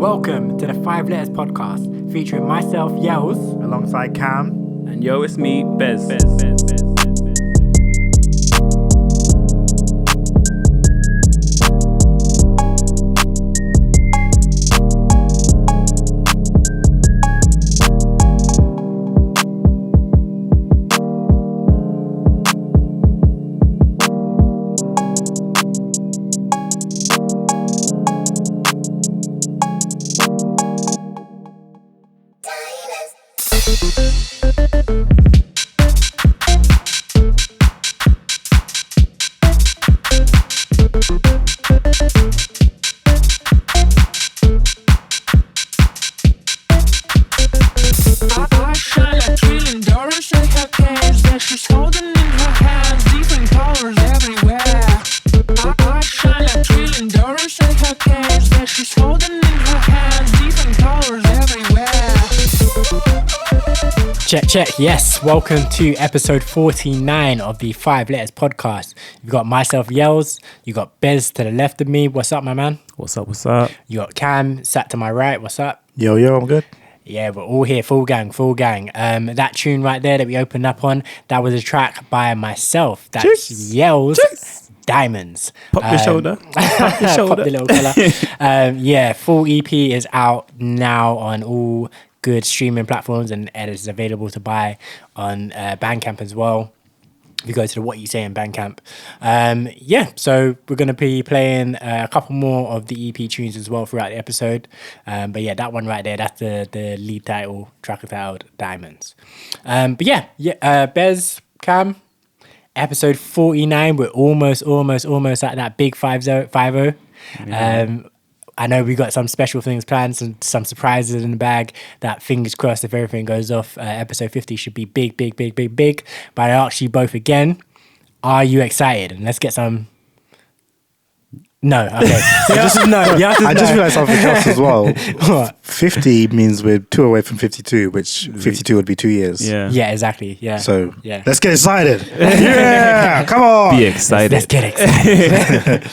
Welcome to the 5 Letters Podcast, featuring myself, Yelz, alongside Cam. And yo, it's me, Bez. Check. Yes, welcome to episode 49 of the 5 Letters Podcast. You've got myself, Yelz. You got Bez to the left of me. What's up, my man? What's up? You got Cam sat to my right. What's up? Yo, I'm good. Yeah, we're all here, full gang. That tune right there that we opened up on, that was a track by myself. That's Yelz. Diamonds. Pop your shoulder. Pop the little colour. Full EP is out now on all good streaming platforms, and it is available to buy on Bandcamp as well. If you go to the What You Say in Bandcamp. So we're going to be playing a couple more of the EP tunes as well throughout the episode. That one right there, that's the lead title, track titled Diamonds. Bez, Cam, episode 49. We're almost at that big 50. I know we got some special things planned, some surprises in the bag that, fingers crossed, if everything goes off, episode 50 should be big. But I ask you both again, are you excited? And let's get some... No, okay. So I just realised something else as well. What? 50 means we're 2 away from 52, which 52 would be 2 years. Yeah, exactly. Yeah. So yeah. Let's get excited. Yeah, come on. Be excited. Let's get excited.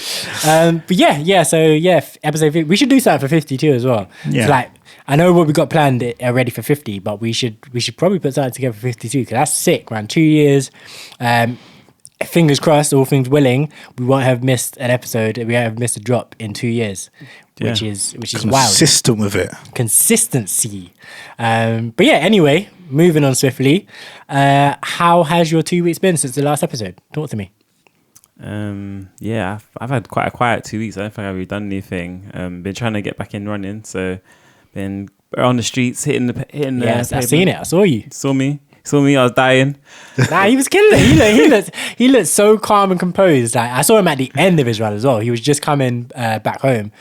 Episode 50. We should do something for 52 as well. Yeah. So, like, I know what we got planned already for 50, but we should probably put something together for 52 because that's sick, man. 2 years. Fingers crossed, all things willing, we won't have missed an episode. We won't have missed a drop in 2 years, which is wild. Consistent with it. Consistency. Anyway, moving on swiftly. How has your 2 weeks been since the last episode? Talk to me. I've had quite a quiet 2 weeks. I don't think I've really done anything. Been trying to get back in running, so been on the streets hitting the Yes, I've seen it. I saw you. Saw me. I was dying. Nah, he was killing it. He looked so calm and composed. Like, I saw him at the end of his run as well. He was just coming back home.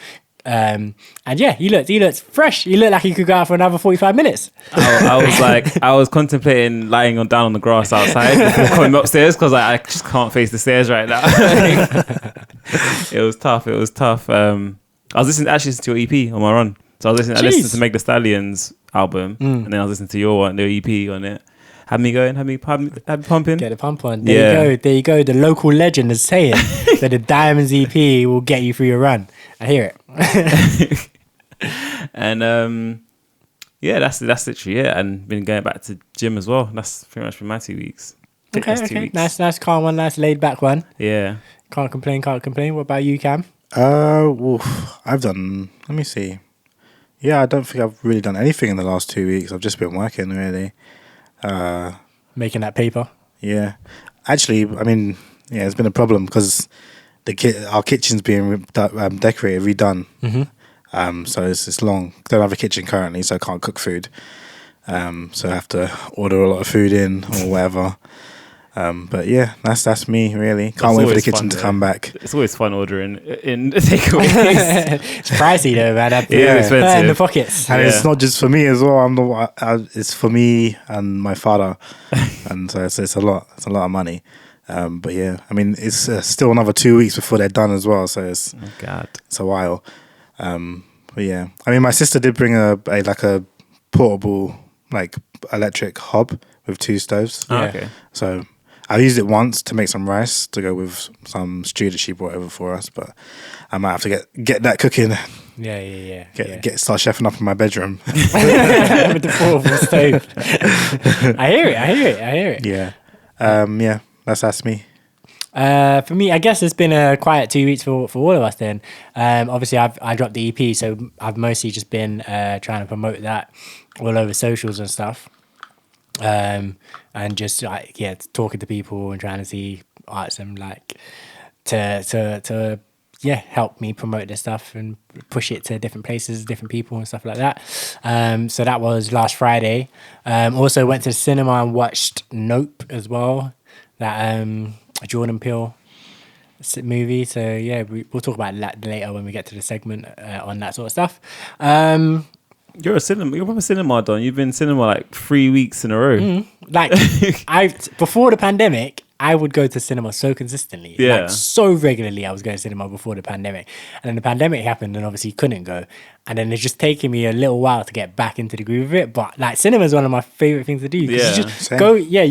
He looked fresh. He looked like he could go out for another 45 minutes. I was contemplating lying down on the grass outside before coming upstairs because I just can't face the stairs right now. It was tough. I was listening to your EP on my run. So I listened to Meg Thee Stallion's album, and then I was listening to your one, the EP on it. Had me going, had me pumping. Get the pump on. There you go. The local legend is saying that the Diamonds EP will get you through your run. I hear it. And that's literally it. And been going back to gym as well. That's pretty much been my 2 weeks. Okay. 2 weeks. Nice calm one, nice laid back one. Yeah. Can't complain. What about you, Cam? I've done, let me see. Yeah, I don't think I've really done anything in the last 2 weeks. I've just been working, really. Making that paper. Yeah. Actually, I mean, it's been a problem because our kitchen's being decorated, redone. Mm-hmm. So it's long. Don't have a kitchen currently, so I can't cook food. So I have to order a lot of food in or whatever. That's me, really. Can't wait for the kitchen to come back. It's always fun ordering in takeaways. It's pricey though, man. Expensive. In the pockets. And it's not just for me as well. It's for me and my father. And so it's a lot. It's a lot of money. I mean, it's still another 2 weeks before they're done as well. So it's a while. I mean, my sister did bring a portable electric hob with 2 stoves. Oh, okay. So I used it once to make some rice to go with some stew that she brought over for us, but I might have to get that cooking Start chefing up in my bedroom. With the portable stove. I hear it. Yeah. That's me. For me, I guess it's been a quiet 2 weeks for all of us then. Obviously, I dropped the EP, so I've mostly just been trying to promote that all over socials and stuff. And just talking to people and trying to see artists and like to help me promote this stuff and push it to different places, different people and stuff like that. So that was last Friday. Also went to the cinema and watched Nope as well. That Jordan Peele movie. So yeah, we'll talk about that later when we get to the segment on that sort of stuff. You're a cinema don. You've been cinema like 3 weeks in a row. Like before the pandemic, I would go to cinema so consistently. Yeah. Like, so regularly I was going to cinema before the pandemic. And then the pandemic happened and obviously couldn't go. And then it's just taken me a little while to get back into the groove of it. But like cinema is one of my favorite things to do. Yeah. You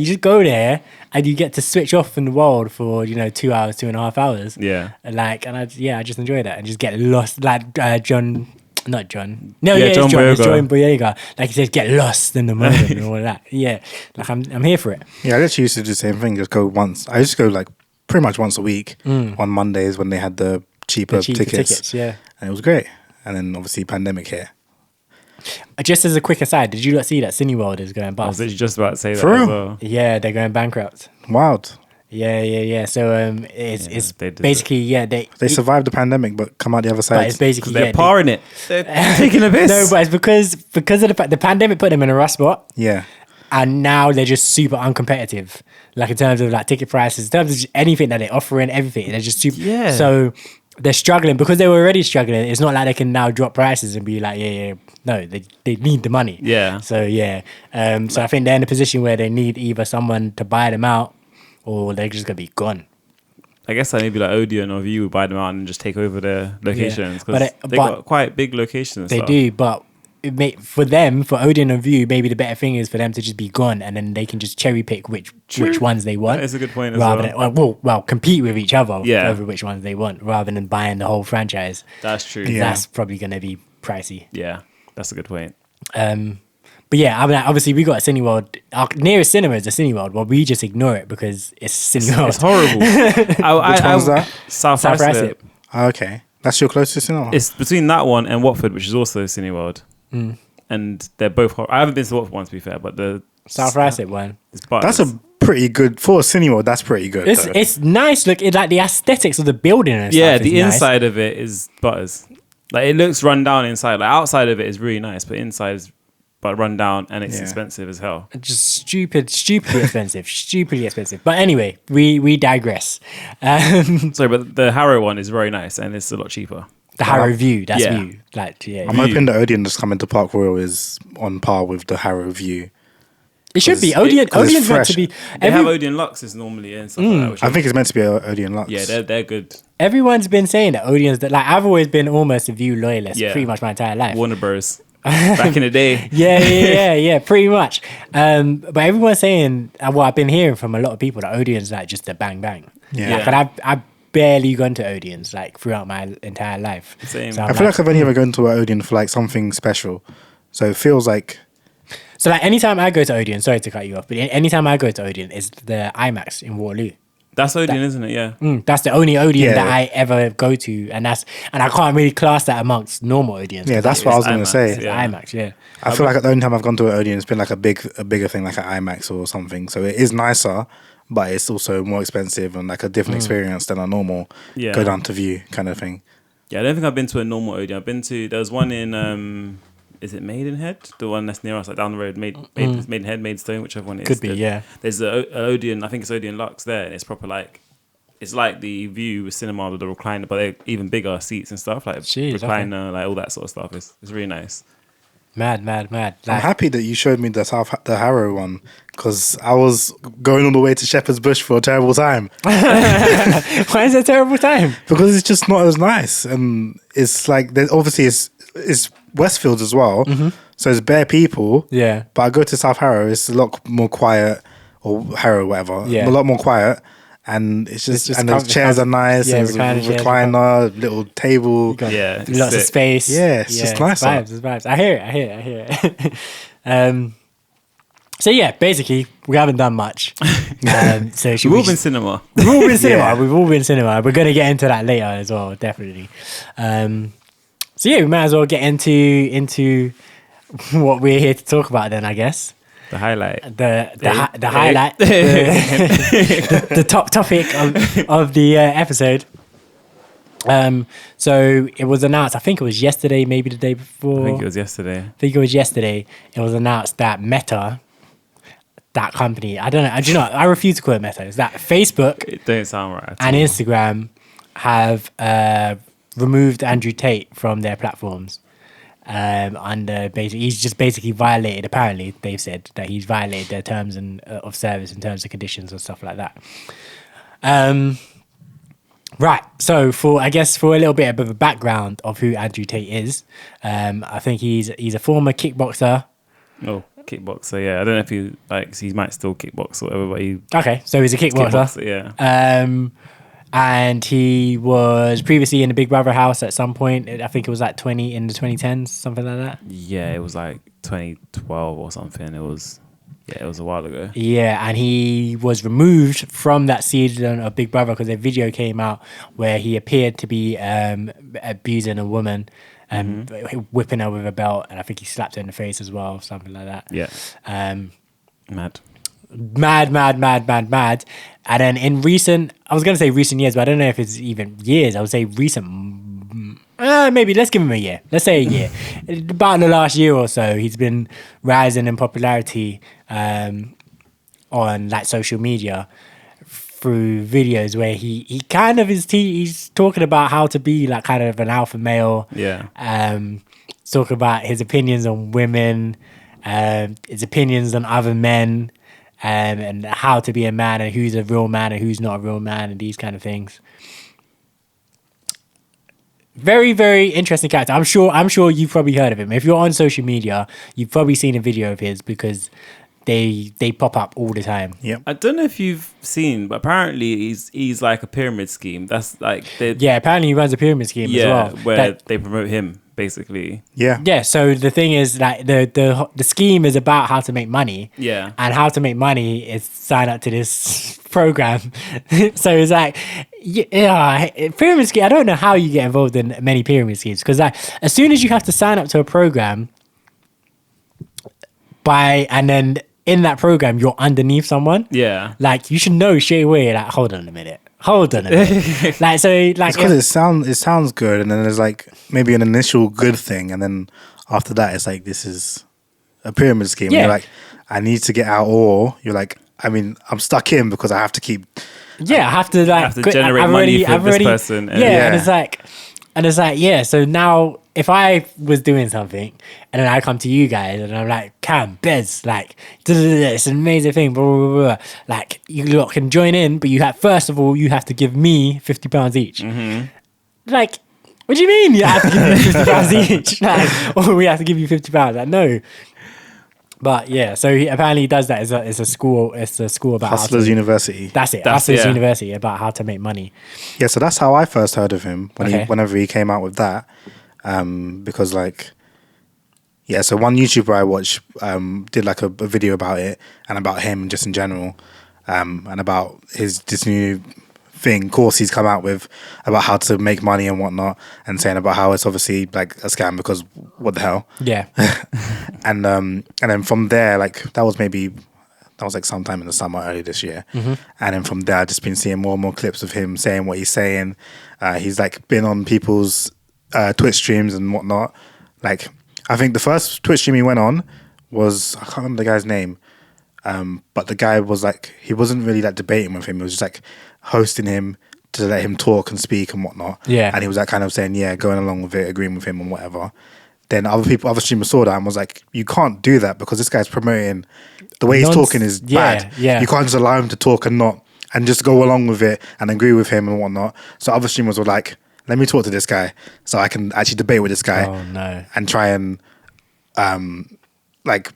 just go there and you get to switch off from the world for, 2 hours, 2.5 hours. Yeah. I just enjoy that and just get lost. Like John John Boyega. Like he says, get lost in the moment and all of that. Yeah, like I'm here for it. Yeah, I literally used to do the same thing. Just go once. I used to go like pretty much once a week on Mondays when they had the cheaper tickets. Yeah, and it was great. And then obviously pandemic hit. Just as a quick aside, did you not see that Cineworld is going bust? I was literally just about to say that For real? as well. Yeah, they're going bankrupt. Wild. Yeah. So it's basically They survived the pandemic, but come out the other side. But it's basically They're parring it. They're taking a piss. No, but it's because of the pandemic put them in a rough spot. Yeah. And now they're just super uncompetitive, like in terms of like ticket prices, in terms of just anything that they're offering, everything. They're just super. Yeah. So they're struggling because they were already struggling. It's not like they can now drop prices and be like, no, they need the money. Yeah. So so I think they're in a position where they need either someone to buy them out, or they're just gonna be gone. I guess maybe like Odeon or View would buy them out and just take over their locations because but they got quite big locations. They do, but for Odeon and View, maybe the better thing is for them to just be gone, and then they can just cherry pick which ones they want. That is a good point as well. Compete with each other Yeah. over which ones they want, rather than buying the whole franchise. That's true. Yeah. That's probably going to be pricey. Yeah, that's a good point. But yeah, I mean, obviously we got a Cineworld. Our nearest cinema is a Cineworld. Well, we just ignore it because it's Cineworld. It's horrible. Which one's that? South South Russell. Okay. That's your closest cinema? It's between that one and Watford, which is also Cineworld. And they're both horrible. I haven't been to Watford one, to be fair, but the South Russell one. That's a pretty good, for a cinema, that's pretty good. It's nice. Look, it's like the aesthetics of the building and stuff. Yeah, the nice. inside of it is butters. Like it looks run down inside. Like outside of it is really nice, but inside is run down and it's expensive as hell. Just stupidly expensive. But anyway, we digress. Sorry, but the Harrow one is very nice and it's a lot cheaper. The Harrow View, that's Yeah. View. I'm hoping the Odeon that's coming to Park Royal is on par with the Harrow View. It should be. 'Cause it's Odeon's meant fresh. to be. They have Odeon Luxes normally and stuff like that. Which I think it's meant to be a Odeon Lux. yeah, they're good. Everyone's been saying that Odeon's like I've always been almost a View loyalist Yeah. pretty much my entire life. Warner Bros. Back in the day. Yeah, pretty much. But everyone's saying, I've been hearing from a lot of people that Odeon's like just a bang bang. Yeah. But I've barely gone to Odeon's like throughout my entire life. Same. So I feel like I've only ever gone to an Odeon for like something special. So it feels like... So like anytime I go to Odeon, sorry to cut you off, but anytime I go to Odeon, it's the IMAX in Waterloo. That's Odeon, isn't it? Yeah. That's the only Odeon Yeah. that I ever go to, and I can't really class that amongst normal Odeons. Yeah, that's what I was going to IMAX, say. It's yeah. IMAX, yeah. I feel like the only time I've gone to an Odeon, it's been like a bigger thing, like an IMAX or something. So it is nicer, but it's also more expensive and like a different experience than a normal Yeah. go down to View kind of thing. Yeah, I don't think I've been to a normal Odeon. I've been to, there was one in, is it Maidenhead? The one that's near us, like down the road, Maidenhead, Maidstone, whichever one it is. Could be, yeah. There's an Odeon, I think it's Odeon Lux there, and it's proper like, it's like the View with cinema with the recliner, but they're even bigger seats and stuff, like Jeez, recliner, like all that sort of stuff. It's really nice. Mad. I'm Like, happy that you showed me the Harrow one because I was going all the way to Shepherd's Bush for a terrible time why is it a terrible time? because it's just not as nice, and it's like obviously it's Westfields as well, so it's bare people. Yeah. But I go to South Harrow, it's a lot more quiet, or Harrow, whatever. Yeah. A lot more quiet, and it's just just and the chairs are nice. yeah, and there's a recliner chairs, recliner, little table. got Yeah, it's lots of sick. space. Yeah, it's just nice. It's vibes. I hear it. So yeah, basically we haven't done much. So should We've we all been cinema. We've all been cinema. Yeah. We've all been cinema. We're gonna get into that later as well, definitely. So yeah, we might as well get into what we're here to talk about then, I guess. The highlight. The highlight, the top topic of the episode. So it was announced, I think it was yesterday, maybe the day before. I think it was yesterday. It was announced that Meta, that company, I don't know, do you know, I refuse to call it Meta. It's that Facebook It don't sound right. at and all. Instagram have removed Andrew Tate from their platforms. Under basically, he's just basically violated. Apparently, they've said that he's violated their terms and of service and terms and conditions and stuff like that. Right. So for a little bit of a background of who Andrew Tate is, I think he's a former kickboxer. Oh, kickboxer. Yeah, I don't know if he might still kickbox or whatever, but he Okay, so he's a kickboxer. yeah. And he was previously in the Big Brother house at some point. I think it was like in the 2010s, something like that. Yeah, it was like 2012 or something. It was a while ago. Yeah, and he was removed from that season of Big Brother because a video came out where he appeared to be abusing a woman and whipping her with a belt, and I think he slapped her in the face as well, something like that. Yeah. Mad. And then in recent, I was going to say recent years, but I don't know if it's even years. I would say recent, maybe let's give him a year. Let's say a year. About in the last year or so, he's been rising in popularity on like social media through videos where he kind of he's talking about how to be like kind of an alpha male. Yeah. Talk about his opinions on women, his opinions on other men. And how to be a man and who's a real man and who's not a real man and these kind of things. Very, very interesting character. I'm sure you've probably heard of him. If you're on social media, you've probably seen a video of his because they pop up all the time. Yep. I don't know if you've seen, but apparently he's like a pyramid scheme. That's like Apparently he runs a pyramid scheme as well. Where they promote him basically. Yeah. Yeah, so the thing is like the scheme is about how to make money. Yeah. And how to make money is sign up to this program. So it's like pyramid scheme. I don't know how you get involved in many pyramid schemes because like as soon as you have to sign up to a program and then in that program you're underneath someone. Yeah. Like you should know straight away, like, hold on a minute. Like so like Because it sounds good, and then there's like maybe an initial good thing, and then after that it's like this is a pyramid scheme. Yeah. You're like, I need to get out, or you're like, I mean, I'm stuck in because I have to keep. Yeah, I have to like generate money for this person. And it's like yeah. So now, if I was doing something and then I come to you guys and I'm like, Cam, Bez, like, it's an amazing thing, blah, blah, blah, blah. Like, you lot can join in, but first of all, you have to give me £50 each. Like, what do you mean you have to give me £50 each? Like, or we have to give you £50? Like, no. But yeah, so he apparently does that. It's a school about Hustlers University. That's it. Hustlers University, about how to make money. Yeah, so that's how I first heard of him Okay. whenever he came out with that. Because like, yeah, so one YouTuber I watched did like a video about it and about him just in general, and about this new course he's come out with about how to make money and whatnot, and saying about how it's obviously like a scam because what the hell. Yeah. And then from there, like that was like sometime in the summer early this year. And then from there I've just been seeing more and more clips of him saying what he's saying. He's like been on people's Twitch streams and whatnot. Like I think the first Twitch stream he went on was, I can't remember the guy's name, but the guy was like, he wasn't really like debating with him, he was just like hosting him to let him talk and speak and whatnot. Yeah. And he was like kind of saying, yeah, going along with it, agreeing with him and whatever. Then other streamers saw that and was like, you can't do that because this guy's promoting, the way he's talking is bad. Yeah. You can't just allow him to talk and just go along with it and agree with him and whatnot. So other streamers were like, let me talk to this guy so I can actually debate with this guy. Oh no. And try and like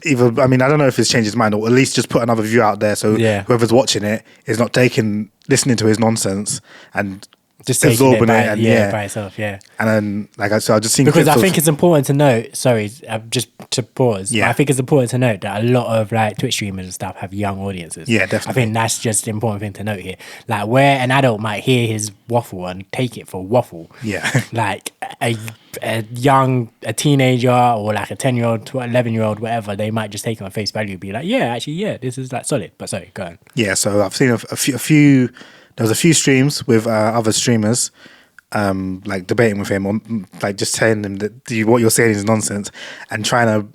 either, I mean, I don't know if he's changed his mind, or at least just put another view out there so whoever's watching it is not listening to his nonsense and just absorbing it and by itself, and then so I just think because I think it's important to note. Sorry, just to pause. Yeah, I think it's important to note that a lot of like Twitch streamers and stuff have young audiences. Yeah, definitely. I think that's just the important thing to note here. Like where an adult might hear his waffle and take it for waffle. Yeah, like a teenager or like a 10-year-old, 11-year-old, whatever, they might just take it on face value, be like, this is like solid. But sorry, go on. Yeah, so I've seen a few. There was a few streams with other streamers, like debating with him, or like just telling him that what you're saying is nonsense, and trying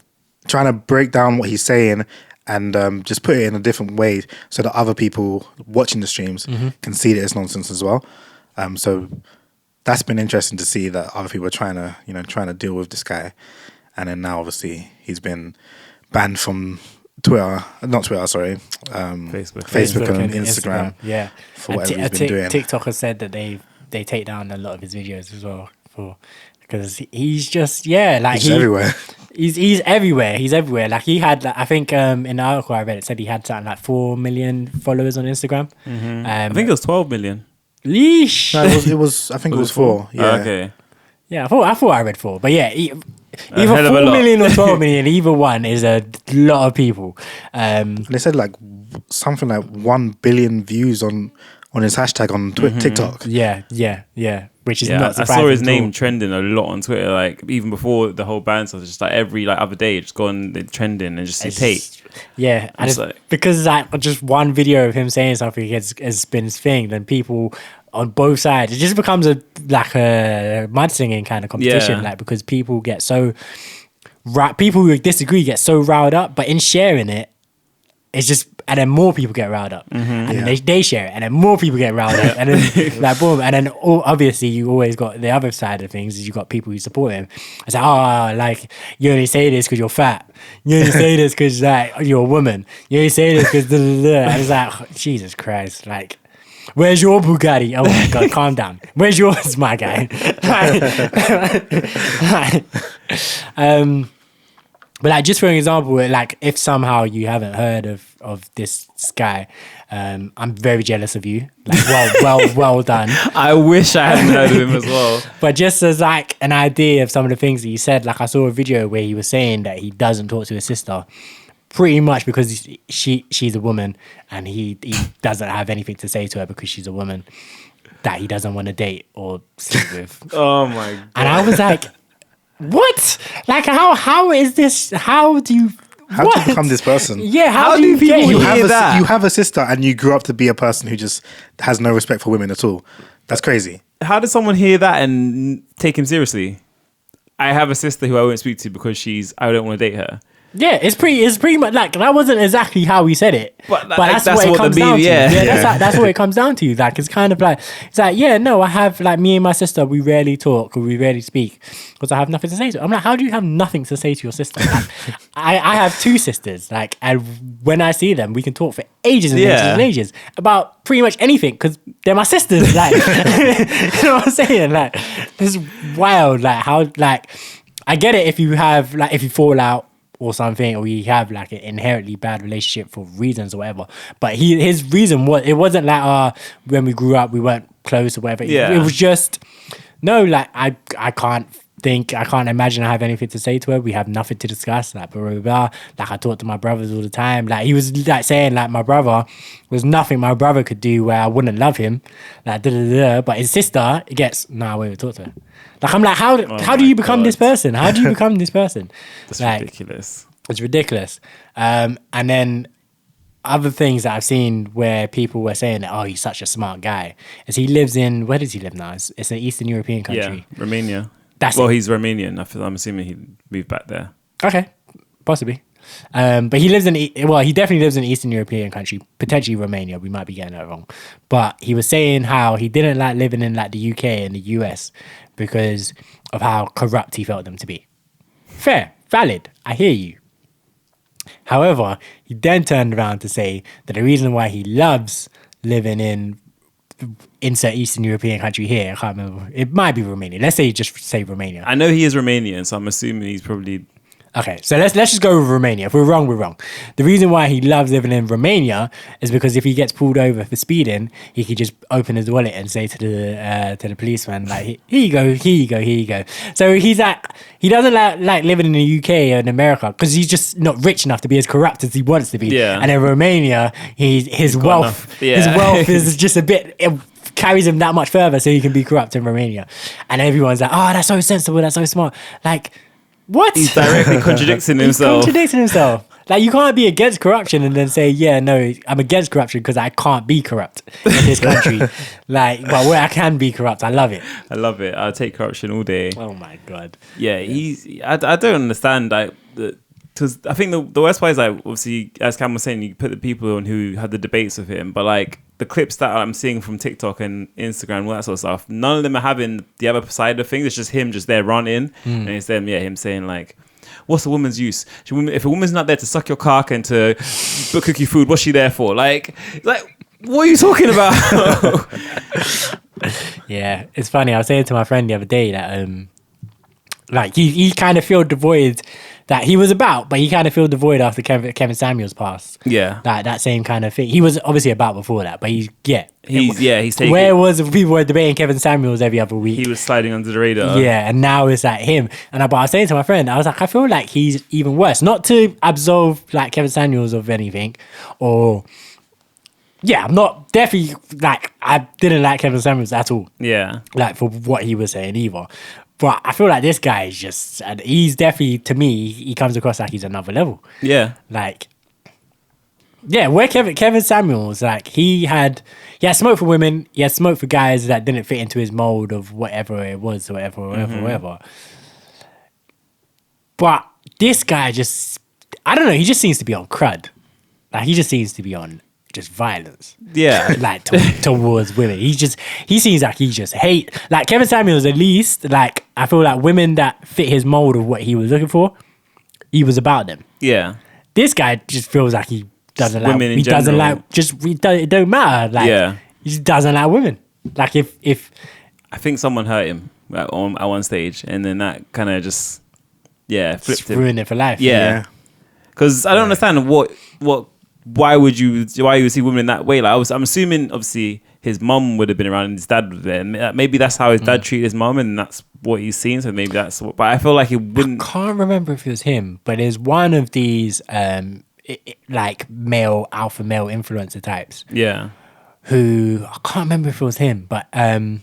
to break down what he's saying, and just put it in a different way so that other people watching the streams can see that it's nonsense as well. So that's been interesting to see that other people are trying to deal with this guy, and then now obviously he's been banned from Facebook and Instagram. Yeah, for whatever he's been doing. TikTok has said that they take down a lot of his videos as well because he's just he's everywhere. He's everywhere. He's everywhere. Like he had, I think in the article I read, it said he had something like 4 million followers on Instagram. I think it was 12 million. Leash. No, it was. I think it was 4. Yeah. Oh, okay. Yeah, I thought I read 4, but yeah. Either 4 million or 12 million, either one is a lot of people. They said like something like 1 billion views on his hashtag on TikTok. Yeah. Which is not surprising. I saw his name trending a lot on Twitter, like even before the whole ban stuff. Just like every other day, just gone trending and just say Tate. Yeah, and because like just one video of him saying something has been his thing, then people on both sides, it just becomes a mudslinging kind of competition. Like because people get so people who disagree get so riled up, but in sharing it, it's just, and then more people get riled up, and then they share it, and then more people get riled up, and then like boom, and then obviously you always got the other side of things is you got people who support him. It's like, like you only say this because you're fat, you only say this because like you're a woman, you only say this because and it's like, oh, Jesus Christ, like. Where's your Bugatti? Oh my God, calm down. Where's yours, my guy? But like, just for an example, like if somehow you haven't heard of this guy, I'm very jealous of you. Like, well done. I wish I hadn't heard of him as well. But just as like an idea of some of the things that he said, like I saw a video where he was saying that he doesn't talk to his sister. Pretty much because she's a woman and he doesn't have anything to say to her because she's a woman that he doesn't want to date or sleep with. Oh my God. And I was like, what? Like how is this? How do you become this person? Yeah, how do you people hear that? You have a sister and you grew up to be a person who just has no respect for women at all. That's crazy. How did someone hear that and take him seriously? I have a sister who I won't speak to because I don't want to date her. Yeah, it's pretty much like that wasn't exactly how he said it, but that's what it comes down to. That's what it comes down to. Like it's kind of like I have like me and my sister, we rarely talk or we rarely speak because I have nothing to say to her. I'm like, how do you have nothing to say to your sister? Like, I have 2 sisters, like, and when I see them, we can talk for ages and ages and ages about pretty much anything because they're my sisters. Like, you know what I'm saying? Like, this is wild. Like how I get it if you have if you fall out or something, or you have like an inherently bad relationship for reasons or whatever. But his reason it wasn't like when we grew up we weren't close or whatever. Yeah. It was just like I can't imagine I have anything to say to her. We have nothing to discuss. Like blah, blah, blah. Like I talk to my brothers all the time. Like he was like saying like my brother was nothing my brother could do where I wouldn't love him. Like but his sister gets I won't even talk to her. Like I'm like how do you become this person? How do you become this person? That's like, ridiculous. It's ridiculous. And then other things that I've seen where people were saying that, he's such a smart guy. Is he lives in, where does he live now? It's an Eastern European country. Yeah, Romania. Well, he's Romanian. I'm assuming he moved back there. Okay, possibly. But he lives he definitely lives in an Eastern European country, potentially Romania. We might be getting that wrong. But he was saying how he didn't like living in like the UK and the US because of how corrupt he felt them to be. Fair, valid. I hear you. However, he then turned around to say that the reason why he loves living in insert Eastern European country here, I can't remember. It might be Romania. Let's say just say Romania. I know he is Romanian, so I'm assuming he's probably Okay, so let's just go with Romania. If we're wrong, we're wrong. The reason why he loves living in Romania is because if he gets pulled over for speeding, he could just open his wallet and say to the policeman, like, here you go, here you go, here you go. So he doesn't like living in the UK or in America because he's just not rich enough to be as corrupt as he wants to be. Yeah. And in Romania, his wealth his wealth is just a bit. It carries him that much further, so he can be corrupt in Romania. And everyone's like, oh, that's so sensible, that's so smart. Like. What? He's directly contradicting himself. Like, you can't be against corruption and then say, yeah, no, I'm against corruption because I can't be corrupt in this country. Like, but where I can be corrupt, I love it. I love it. I'll take corruption all day. Oh my God. Yeah, I don't understand, like, because I think the worst part is, like, obviously, as Cam was saying, you put the people on who had the debates with him, but like the clips that I'm seeing from TikTok and Instagram, all that sort of stuff, none of them are having the other side of things. It's just him just there ranting, and it's him saying like, what's a woman's use? If a woman's not there to suck your cock and to cook you food, what's she there for? Like, what are you talking about? Yeah, it's funny. I was saying to my friend the other day that like he kind of filled the void that he was about, but he kind of filled the void after Kevin Samuels passed. Yeah, that same kind of thing. He was obviously about before that, but he's taking. Where was the people were debating Kevin Samuels every other week? He was sliding under the radar. Yeah, and now it's like him. And I was saying to my friend, I was like, I feel like he's even worse. Not to absolve like Kevin Samuels of anything, or yeah, I'm not definitely like I didn't like Kevin Samuels at all. Yeah, like for what he was saying either. But I feel like this guy is just, and he's definitely, to me, he comes across like he's another level. Yeah. Like, yeah, where Kevin Samuels, like, he had smoke for women, he had smoke for guys that didn't fit into his mold of whatever it was, whatever. But this guy just, I don't know, he just seems to be on crud. Like, he just seems to be on just violence. Yeah. Like towards women. He seems like he just hate. Like Kevin Samuels, at least, like I feel like women that fit his mold of what he was looking for, he was about them. Yeah. This guy just feels like he doesn't like women in he general. doesn't like it don't matter. Like he just doesn't like women. Like if I think someone hurt him at one stage, and then that kind of just flipped him. Ruined it for life. Yeah. Because I don't understand why would you see women in that way? Like I'm assuming obviously his mum would have been around and his dad was there. Maybe that's how his dad treated his mum, and that's what he's seen. So maybe that's what. But I feel like he wouldn't. I can't remember if it was him, but it's one of these like alpha male influencer types. Yeah. Who I can't remember if it was him, but I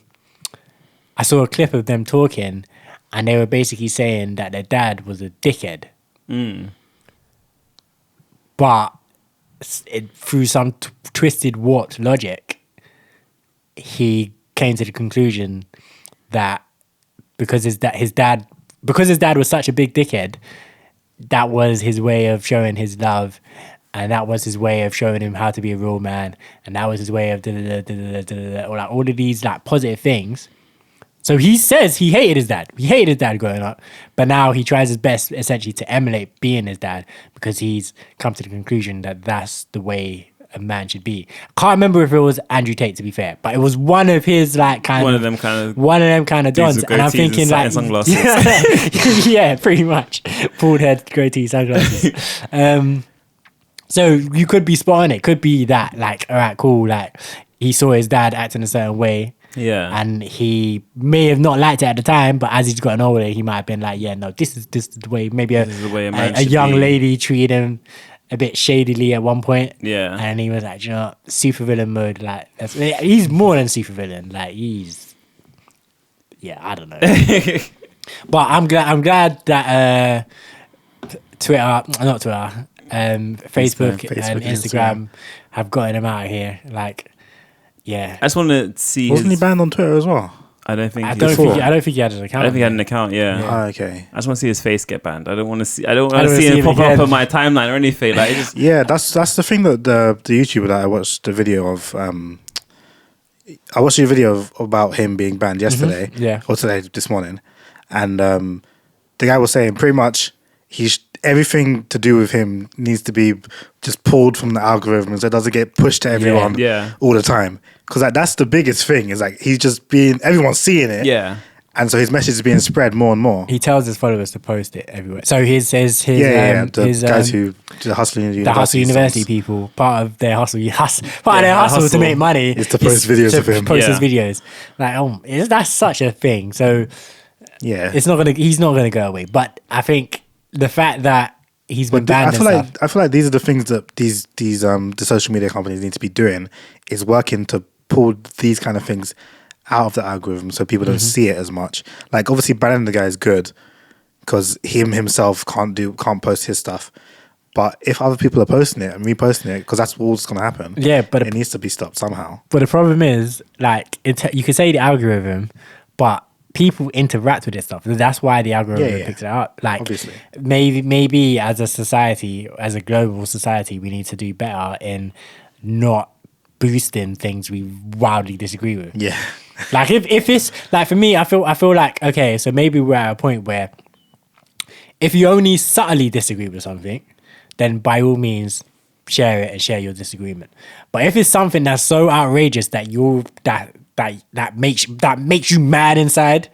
saw a clip of them talking, and they were basically saying that their dad was a dickhead. But through some twisted, warped logic, he came to the conclusion that because his dad was such a big dickhead, that was his way of showing his love, and that was his way of showing him how to be a real man, and that was his way of or like all of these like positive things. So he says he hated his dad. He hated his dad growing up, but now he tries his best essentially to emulate being his dad because he's come to the conclusion that that's the way a man should be. I can't remember if it was Andrew Tate, to be fair, but it was one of his like one of them kind of dons, and I'm thinking like sunglasses. Yeah, pretty much bald head, goatee, sunglasses. So you could be spot on. It could be that like, all right, cool. Like he saw his dad acting a certain way. Yeah. And he may have not liked it at the time, but as he's gotten older, he might have been like, yeah, no, this is the way. Maybe a young lady treated him a bit shadily at one point. Yeah. And he was like, you know, supervillain mode. Like, he's more than supervillain. Like, I don't know. But I'm glad that Facebook and Instagram have gotten him out of here. Like, yeah. I just want to see. Wasn't he banned on Twitter as well? I don't think he had an account. I don't think he had an account. Yeah. Oh, okay. I just want to see his face get banned. I don't want to see him pop up on my timeline or anything. Like, that's the thing that the YouTuber that I watched the video of. I watched a video about him being banned yesterday. Or today, this morning, and the guy was saying pretty much everything to do with him needs to be just pulled from the algorithm so it doesn't get pushed to everyone all the time. Because that's the biggest thing is like he's just everyone's seeing it. Yeah. and so his message is being spread more and more. He tells his followers to post it everywhere. So his The guys who the Hustle University, the Hustle University people, part of their hustle to make money is to post videos of him. Post his videos. Like, that's such a thing. So Yeah, he's not gonna go away. But I think the fact that he's been banned I feel like these are the things that these the social media companies need to be doing, is working to pull these kind of things out of the algorithm so people don't see it as much. Like, obviously banning the guy is good because himself can't post his stuff. But if other people are posting it and reposting it, because that's what's going to happen. Yeah, but it needs to be stopped somehow. But the problem is, like, you could say the algorithm, but people interact with this stuff. That's why the algorithm picks it up. Like, obviously, maybe as a society, as a global society, we need to do better in not boosting things we wildly disagree with. Yeah. Like, if it's like, for me, I feel like, okay, so maybe we're at a point where if you only subtly disagree with something, then by all means share it and share your disagreement. But if it's something that's so outrageous that that makes you mad inside,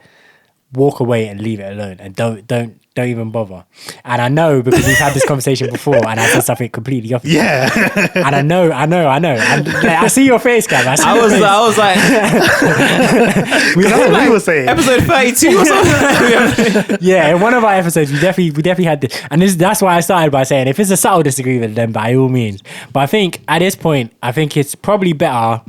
walk away and leave it alone, and don't even bother. And I know, because we've had this conversation before, and I said something completely opposite. Yeah. And I know. And, like, I see your face, Gav. I was like, we know what we were saying. episode 32 or something. Yeah, in one of our episodes, we definitely had this, and that's why I started by saying, if it's a subtle disagreement, then by all means. But I think at this point, it's probably better.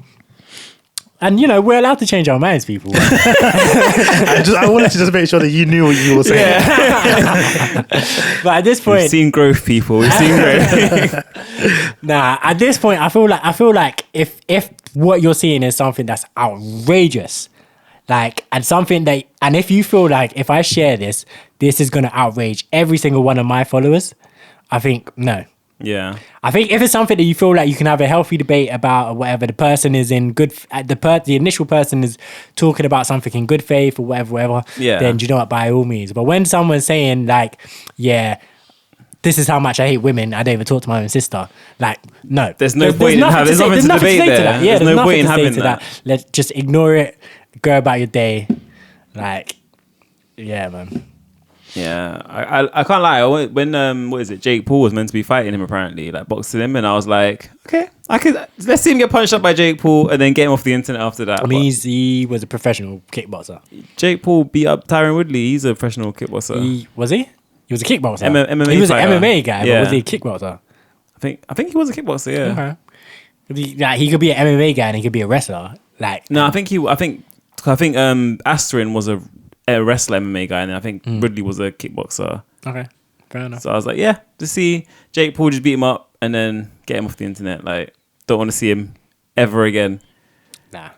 And, we're allowed to change our minds, people. I wanted to just make sure that you knew what you were saying. Yeah. But at this point, We've seen growth, people. We've seen growth. Nah, at this point, I feel like if what you're seeing is something that's outrageous, like, and if you feel like, if I share this is going to outrage every single one of my followers, I think no. Yeah. I think if it's something that you feel like you can have a healthy debate about, or whatever, the person is in good, the initial person is talking about something in good faith or whatever, then you know what, by all means. But when someone's saying, like, yeah, this is how much I hate women, I don't even talk to my own sister, like, no. There's no point in having, there's nothing to debate there. Yeah, there's no point in having that. Let's just ignore it, go about your day. Like, yeah, man. Yeah, I can't lie. When what is it? Jake Paul was meant to be fighting him, apparently, like boxing him, and I was like, okay, let's see him get punched up by Jake Paul and then get him off the internet after that. I mean, he was a professional kickboxer. Jake Paul beat up Tyron Woodley. He's a professional kickboxer. He was a kickboxer. MMA he was fighter. an MMA guy, but was he a kickboxer? I think he was a kickboxer. Yeah. Okay. Like, he could be an MMA guy and he could be a wrestler. Like, no, I think Asterin was a wrestler MMA guy, and then I think Ridley was a kickboxer. Okay, fair enough. So I was like, yeah, to see Jake Paul just beat him up and then get him off the internet. Like, don't want to see him ever again. Nah,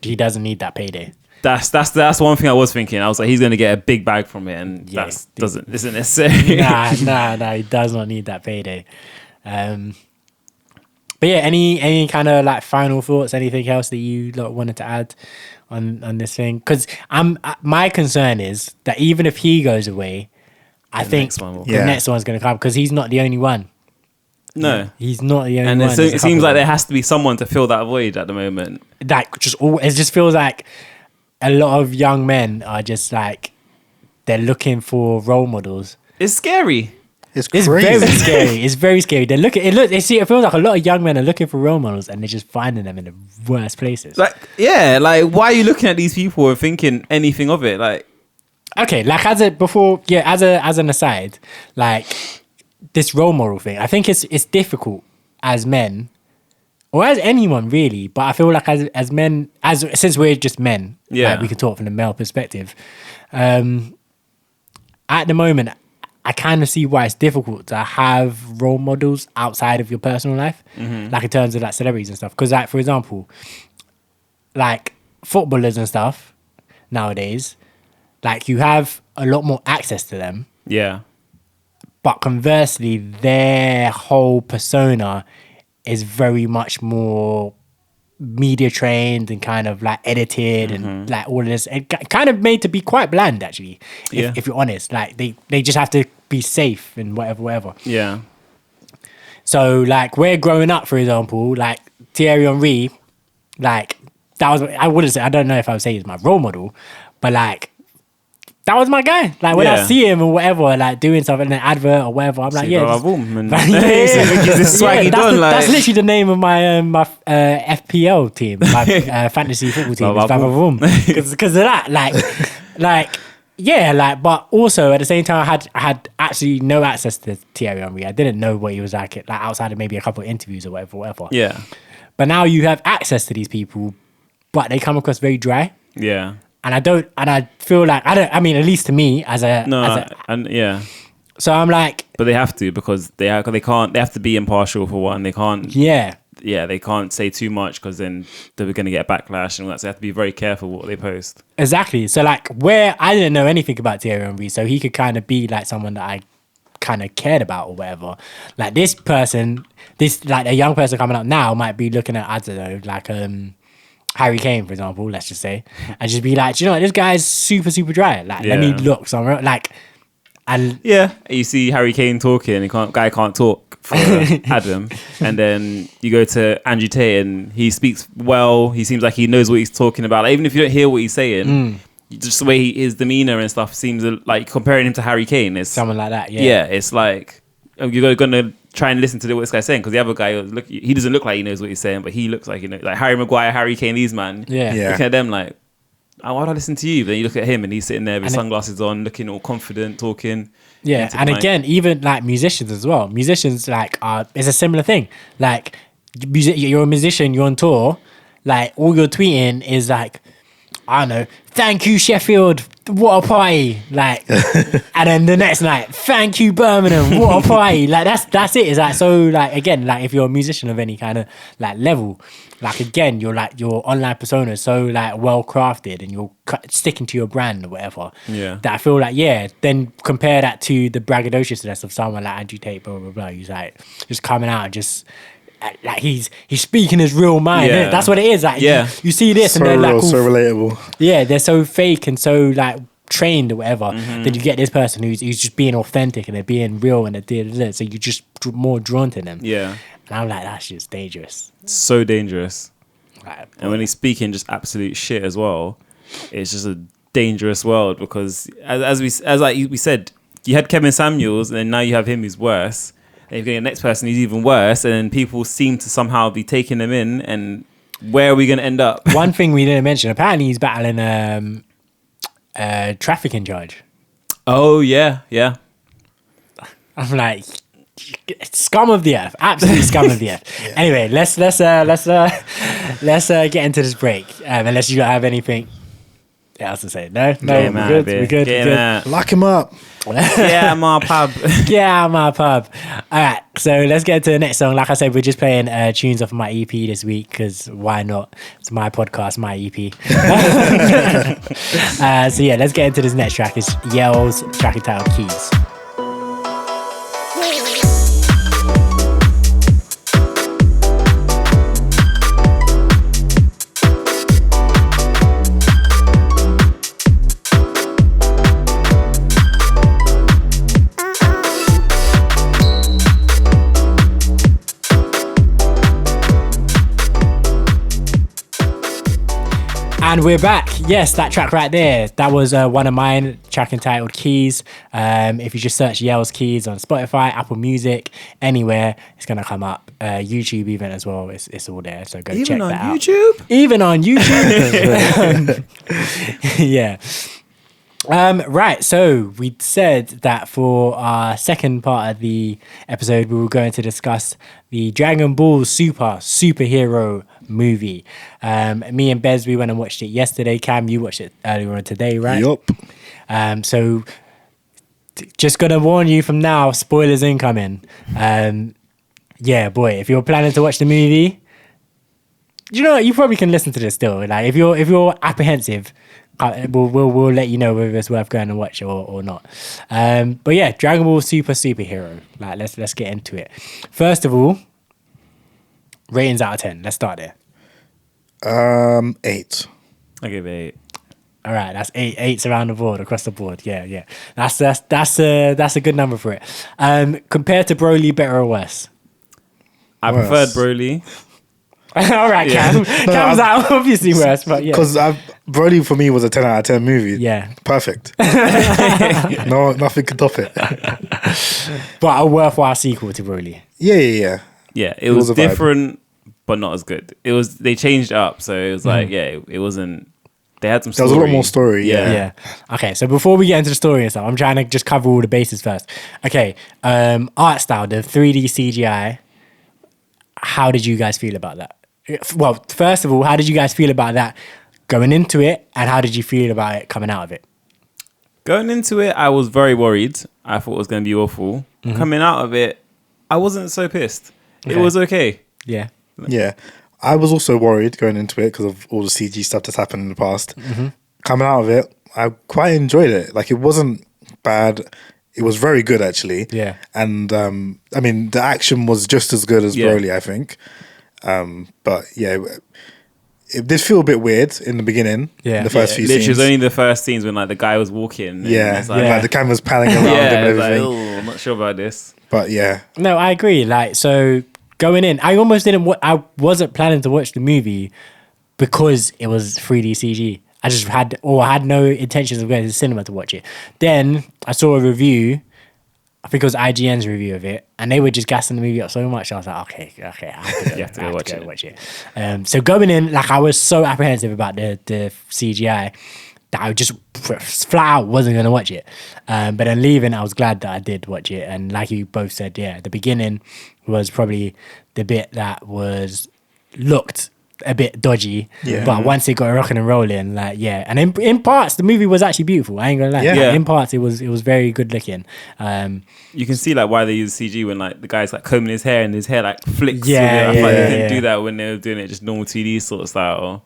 he doesn't need that payday. That's one thing I was thinking. I was like, he's going to get a big bag from it, and isn't necessary. Nah, he does not need that payday. But yeah, any kind of like final thoughts? Anything else that you wanted to add on this thing? Because my concern is that even if he goes away, I think the next one's going to come, because he's not the only one. No, he's not the only one. And it seems like there has to be someone to fill that void at the moment. Like, it just feels like a lot of young men are just like, they're looking for role models. It's scary. It's crazy. Very scary. It's very scary. It feels like a lot of young men are looking for role models, and they're just finding them in the worst places. Like, why are you looking at these people and thinking anything of it? Like, okay, like as an aside, like, this role model thing, I think it's difficult as men, or as anyone really, but I feel like as men, since we're just men, like, we can talk from the male perspective. At the moment, I kind of see why it's difficult to have role models outside of your personal life, like in terms of like celebrities and stuff. Because, like, for example, like footballers and stuff nowadays, like, you have a lot more access to them. Yeah. But conversely, their whole persona is very much more media trained and kind of like edited and like all of this, and kind of made to be quite bland, actually, if you're honest. Like, they just have to be safe and whatever. Yeah. So, like, we're growing up, for example, like Thierry Henry, like, that was, I don't know if I would say he's my role model, but like, that was my guy. Like when I Yeah. see him or whatever, like doing something in an advert or whatever, I'm like, See, yeah, blah, just- blah, boom, and Yeah, this swaggy that's, done. Like, that's literally the name of my FPL team, my fantasy football team. Blah, Is blah, Boom because of that. Like yeah, like but also at the same time, I had actually no access to Thierry Henry. I didn't know what he was like outside of maybe a couple of interviews or whatever. yeah, But now you have access to these people, but they come across very dry. yeah. And I feel like I mean, at least to me And yeah, so I'm like, but they have to because they have to be impartial for one. They can't. yeah. They can't say too much because then they're going to get backlash and all that. So they have to be very careful what they post. Exactly. So like where I didn't know anything about Thierry Henry, so he could kind of be like someone that I kind of cared about or whatever. Like this person, like a young person coming up now might be looking at, I don't know, like Harry Kane, for example, let's just say, and just be like, do you know what, this guy's super, super dry. Like let me look somewhere like and Yeah, you see Harry Kane talking, guy can't talk for Adam, and then you go to Andrew Tate and he speaks well. He seems like he knows what he's talking about. Like, even if you don't hear what he's saying, just the way his demeanor and stuff seems like comparing him to Harry Kane. It's someone like that. yeah, it's like you're gonna try and listen to what this guy's saying because the other guy, he doesn't look like he knows what he's saying, but he looks like like Harry Maguire, Harry Kane, these man. Yeah. Looking at them like, oh, why do I listen to you? But then you look at him and he's sitting there with And sunglasses on, looking all confident, talking. Yeah, into the and mic. again, even like musicians as well. Musicians like it's a similar thing. Like you're a musician, you're on tour. Like all you're tweeting is like, I don't know, thank you Sheffield, what a party. Like, and then the next night, thank you Birmingham, what a party. Like that's it. It's like so like again like if you're a musician of any kind of like level, like again your online persona is so like well crafted and you're sticking to your brand or whatever. Yeah. That I feel like then compare that to the braggadociousness of someone like Andrew Tate, blah blah blah. He's like just coming out and just. Like he's speaking his real mind. Yeah. Innit? That's what it is. Like Yeah. you see this So and they're like, real, all so relatable. yeah, they're so fake and so like trained or whatever. Then you get this person who's just being authentic and they're being real and they're so you're just more drawn to them. Yeah, And I'm like, that's just dangerous. so dangerous. Like, And when he's speaking just absolute shit as well, it's just a dangerous world because as we said, you had Kevin Samuels and then now you have him who's worse. And you're getting the next person who's even worse, and then people seem to somehow be taking them in. And where are we going to end up? one thing we didn't mention, apparently he's battling trafficking charge. Oh yeah, yeah. I'm like, scum of the earth, absolute scum of the earth. Yeah. Anyway, let's get into this break. Unless you have anything else to say. No, Get him we're out, good. babe. We're good. Get We're him good. out. Lock him up. Yeah, my pub. Get out of my pub. All right, so let's get to the next song. Like I said, we're just playing tunes off my EP this week because why not? It's my podcast, my EP. So yeah, let's get into this next track. It's Yelz, track entitled Keys. And we're back. Yes, that track right there. That was one of mine, track entitled Keys. If you just search Yelz Keys on Spotify, Apple Music, anywhere, it's going to come up. YouTube even as well. It's all there. So go check that out. Even on YouTube? Yeah. Right, so we said that for our second part of the episode, we were going to discuss the Dragon Ball superhero movie. Me and Bez, we went and watched it yesterday. Cam, you watched it earlier on today, right? Yup. So just gonna warn you from now, spoilers incoming. Yeah, boy, if you're planning to watch the movie, you know what, you probably can listen to this still. Like if you're apprehensive, we'll let you know whether it's worth going and watch or not. But yeah, Dragon Ball superhero. Like let's get into it. First of all, ratings out of 10. Let's start there. 8. I give it 8. All right, that's 8s around the board, across the board. Yeah. That's a good number for it. Compared to Broly, better or worse? I preferred Broly. All right, Cam. Cam's out obviously worse, but yeah. Because Broly for me was a 10 out of 10 movie. Yeah. Perfect. No, nothing can top it. But a worthwhile sequel to Broly. Yeah. Yeah, it was was a vibe. different, but not as good. They changed it up, so it was like, it wasn't. They had some. There was a lot more story. Yeah. Yeah. Okay, so before we get into the story and stuff, I'm trying to just cover all the bases first. Okay, art style, the 3D CGI. How did you guys feel about that? Well, first of all, how did you guys feel about that going into it, and how did you feel about it coming out of it? Going into it, I was very worried. I thought it was going to be awful. Coming out of it, I wasn't so pissed. It Okay. was okay. Yeah. Yeah. I was also worried going into it because of all the CG stuff that's happened in the past. Coming out of it, I quite enjoyed it. Like, it wasn't bad. It was very good, actually. Yeah. And, I mean, the action was just as good as Broly, I think. But, yeah, it did feel a bit weird in the beginning. Yeah. In the first few Literally, scenes. it was only the first scenes when like the guy was walking. and Yeah. it's like, Like the camera's panning around yeah, him and it's like, everything. "Oh, I'm not sure about this." But, yeah. No, I agree. Like, so going in, I almost didn't. I wasn't planning to watch the movie because it was 3D CG. I just had no intentions of going to the cinema to watch it. Then I saw a review. I think it was IGN's review of it, and they were just gassing the movie up so much. I was like, okay, I have to go watch it. So going in, like, I was so apprehensive about the CGI that I just flat out wasn't going to watch it. But then leaving, I was glad that I did watch it. And like you both said, yeah, the beginning was probably the bit that looked a bit dodgy. Yeah. But once it got rocking and rolling, like, yeah. And in parts, the movie was actually beautiful. I ain't gonna lie. Yeah. Like, in parts, it was very good looking. You can see like why they use CG when like the guy's like combing his hair and his hair like flicks. Yeah, I feel like they didn't yeah. do that when they were doing it just normal 2D sort of style.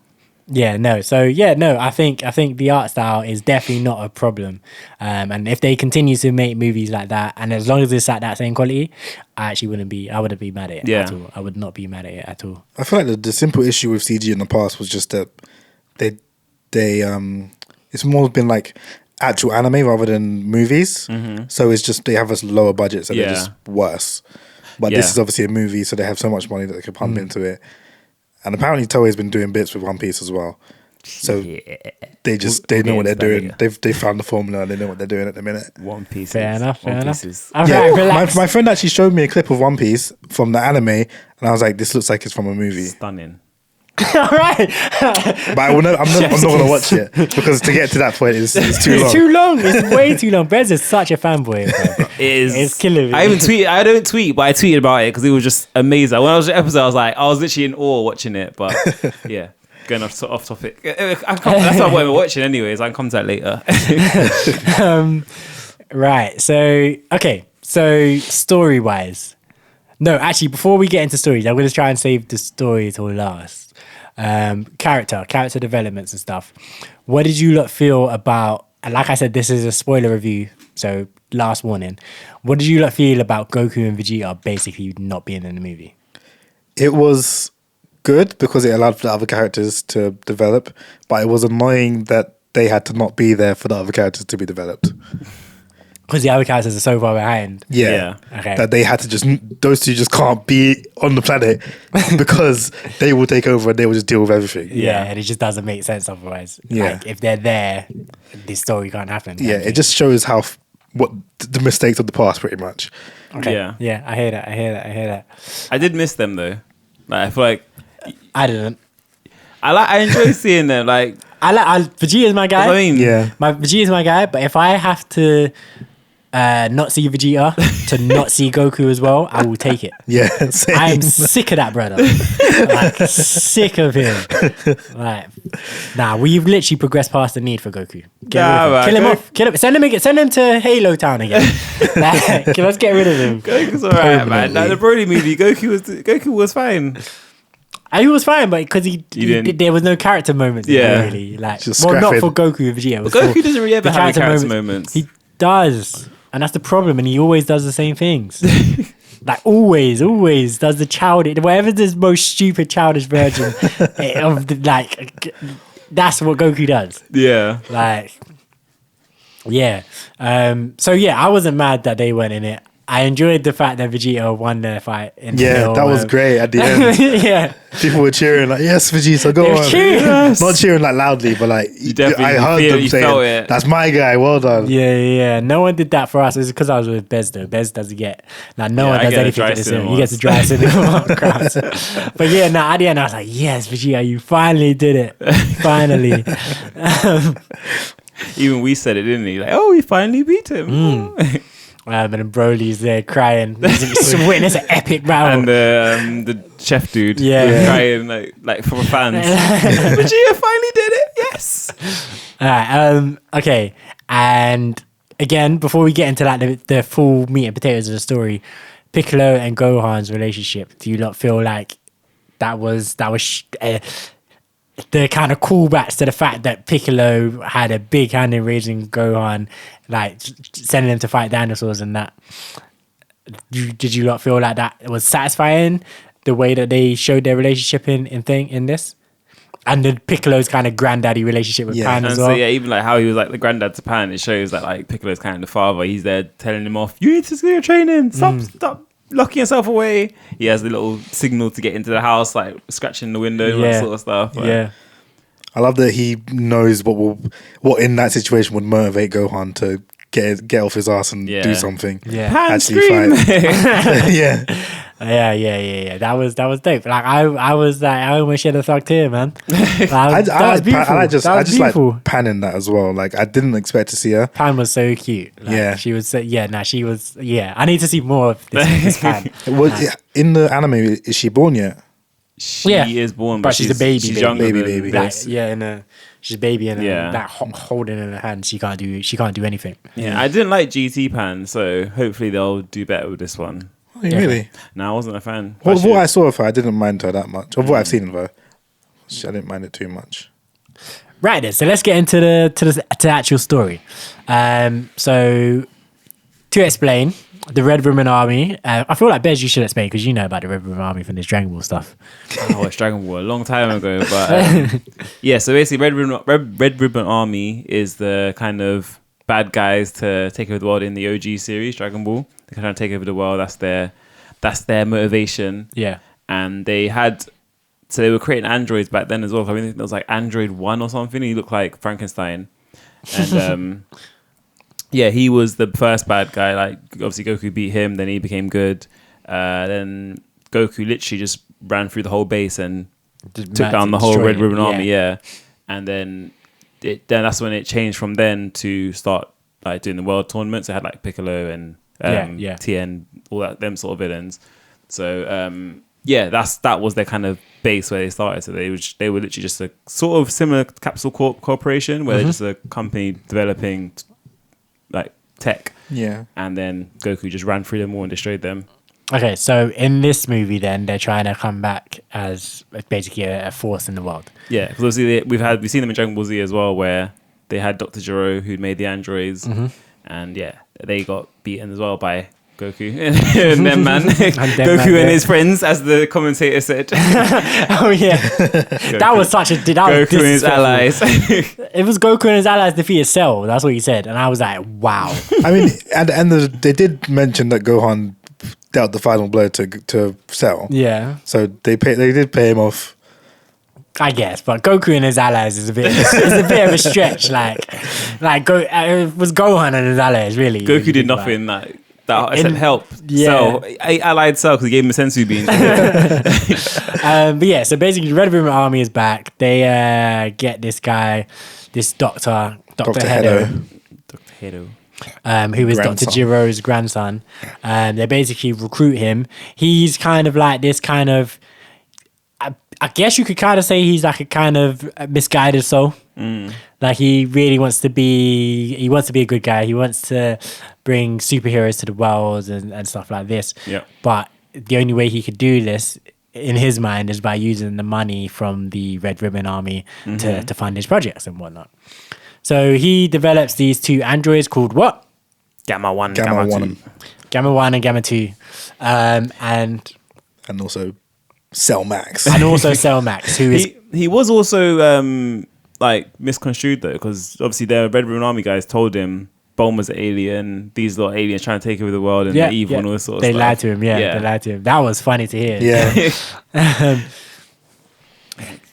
Yeah, no. So yeah, no. I think the art style is definitely not a problem, and if they continue to make movies like that, and as long as it's at that same quality, I wouldn't be mad at it at all. I would not be mad at it at all. I feel like the simple issue with CG in the past was just that they it's more been like actual anime rather than movies. So it's just they have a lower budget, so they're just worse. But this is obviously a movie, so they have so much money that they can pump into it. And apparently Toei's been doing bits with One Piece as well. So they know what they're doing. They found the formula and they know what they're doing at the minute. One Piece. Fair enough. Pieces. I'm Yeah, right, relax. my friend actually showed me a clip of One Piece from the anime, and I was like, "This looks like it's from a movie." Stunning. All right. But I'm not going to watch it because to get to that point is too long. It's too long. It's way too long. Bez is such a fanboy. Bro. It is. It's killing me. I don't tweet, but I tweeted about it because it was just amazing. When I was the episode, I was literally in awe watching it. But yeah, going off topic. That's not what we're watching, anyways. I can come to that later. Right. So okay. So story wise, no. Actually, before we get into stories, I'm going to try and save the story till last. Character developments and stuff. What did you lot feel about? And like I said, this is a spoiler review, so last warning. What did you lot feel about Goku and Vegeta basically not being in the movie? It was good because it allowed for the other characters to develop, but it was annoying that they had to not be there for the other characters to be developed. Because the other characters are so far behind. Yeah. Okay. That they had to those two just can't be on the planet because they will take over and they will just deal with everything. Yeah, and it just doesn't make sense otherwise. Yeah. Like, if they're there, this story can't happen. Yeah, it just shows what the mistakes of the past pretty much. Okay. Yeah. Yeah, I hear that. I did miss them though. Like I feel like I didn't. I enjoy seeing them. Like Vegeta's my guy. I mean, Yeah. Vegeta's my guy, but if I have to not see Vegeta to not see Goku as well, I will take it. Yeah, same. I am sick of that brother. Like, sick of him. Like, nah, we've literally progressed past the need for Goku. Get rid of him. man, Kill him off. Kill him. Send him to Halo Town again. Like, let's get rid of him. Goku's alright, man. Like the Broly movie, Goku was fine. He was fine, but because didn't- there was no character moments. Yeah. Really. Like, Just well, not scrapping. for Goku and Vegeta. It was Goku for doesn't really ever the have any character moments. He does, and that's the problem. And he always does the same things. Like always does the childish, whatever the most stupid childish version of that's what Goku does. Yeah. Like, yeah. So yeah, I wasn't mad that they weren't in it. I enjoyed the fact that Vegeta won the fight. Yeah, that was great at the end. Yeah. People were cheering like, yes, Vegeta, go They were on. cheering. Not cheering like loudly, but like, definitely I heard feel- them you felt saying, it. that's my guy, well done. Yeah. No one did that for us. It's because I was with Bez though. Bez doesn't get no one I does get a anything dry to this. cinema He gets a dry cinema crowd. But yeah, no, at the end I was like, yes, Vegeta, you finally did it. Finally. Even we said it, didn't he? Like, oh, we finally beat him. And then Broly's there crying. He's witness an epic battle. And the chef dude, Yeah. crying like for fans. Vegeta finally did it. Yes. All right. Okay. And again, before we get into like the full meat and potatoes of the story, Piccolo and Gohan's relationship. Do you not feel like that was the kind of callbacks to the fact that Piccolo had a big hand in raising Gohan, like sending him to fight dinosaurs and that? Did you not feel like that was satisfying? The way that they showed their relationship in this? And the Piccolo's kind of granddaddy relationship with Pan And as so well. yeah, even like how he was like the granddad to Pan, it shows that like Piccolo's kind of the father. He's there telling him off. You need to do your training. Stop locking yourself away. He has the little signal to get into the house, like scratching the window and that sort of stuff. Like, Yeah. I love that he knows what in that situation would motivate Gohan to get off his ass and do something. Yeah. Pan Actually scream. fight. Yeah. Yeah. That was dope. Like I was like, I almost shed a thug tear, man. Like, I just like beautiful. Pan in that as well. Like I didn't expect to see her. Pan was so cute. Like, Yeah. she was. She was. Yeah, I need to see more of this Pan. In the anime, is she born yet? She is born, but she's a baby. She's baby. younger Baby, than baby. this. She's a baby and Yeah. that holding in her hand. She can't do anything. Yeah, I didn't like GT Pan, so hopefully they'll do better with this one. Oh, really? No, I wasn't a fan. What I saw of her, I didn't mind her that much. Of what I've seen of her, I didn't mind it too much. Right then, so let's get into the actual story. So to explain the Red Ribbon Army, I feel like Bez, you should explain because you know about the Red Ribbon Army from this Dragon Ball stuff. I watched Dragon Ball a long time ago, but yeah. So basically, Red Ribbon Army is the kind of bad guys to take over the world in the OG series, Dragon Ball. They're trying to take over the world. That's their motivation. Yeah, And they were creating androids back then as well. I mean, it was like Android 1 or something. He looked like Frankenstein, and yeah, he was the first bad guy. Like obviously, Goku beat him. Then he became good. Then Goku literally just ran through the whole base and just took down the whole destroyed Red it, Ribbon Army, yeah. And then that's when it changed from then to start like doing the world tournaments. It had like Piccolo and Tien, all them sort of villains. So that was their kind of base where they started. So they were literally just a sort of similar Capsule Corporation where they're just a company developing like tech. Yeah. And then Goku just ran through them all and destroyed them. Okay, so in this movie, then they're trying to come back as basically a force in the world. Yeah, because obviously we've seen them in Dragon Ball Z as well, where they had Dr. Gero who'd made the androids, and yeah, they got beaten as well by Goku and them man, Goku and his friends, as the commentator said. Oh yeah, that was such a Goku and his allies. It was Goku and his allies defeated Cell. That's what he said, and I was like, wow. I mean, at the end they did mention that Gohan dealt the final blow to Cell. Yeah, So they did pay him off. I guess, but Goku and his allies is a bit of a stretch. It was Gohan and his allies really. Goku did nothing that except help. Yeah. Cell, allied Cell because he gave him a sensu bean. But yeah, so basically, the Red Ribbon Army is back. They get this guy, this Dr. Hedo. Dr. Hedo. Who is Grandson. Dr. Jiro's grandson. They basically recruit him. He's kind of like this kind of, I guess you could kind of say he's like a kind of misguided soul. Like he really wants to be a good guy. He wants to bring superheroes to the world and stuff like this. Yeah. But the only way he could do this in his mind is by using the money from the Red Ribbon Army to fund his projects and whatnot. So he develops these two androids called what? Gamma 1, Gamma 2. 1 Gamma 1 and Gamma 2. And also Cell Max. and also Cell Max, who is He was also like misconstrued though, because obviously the Red Ribbon Army guys told him Bulma's an alien, these little aliens trying to take over the world and they're evil and all this sort of They stuff. lied to him, they lied to him. That was funny to hear. Yeah.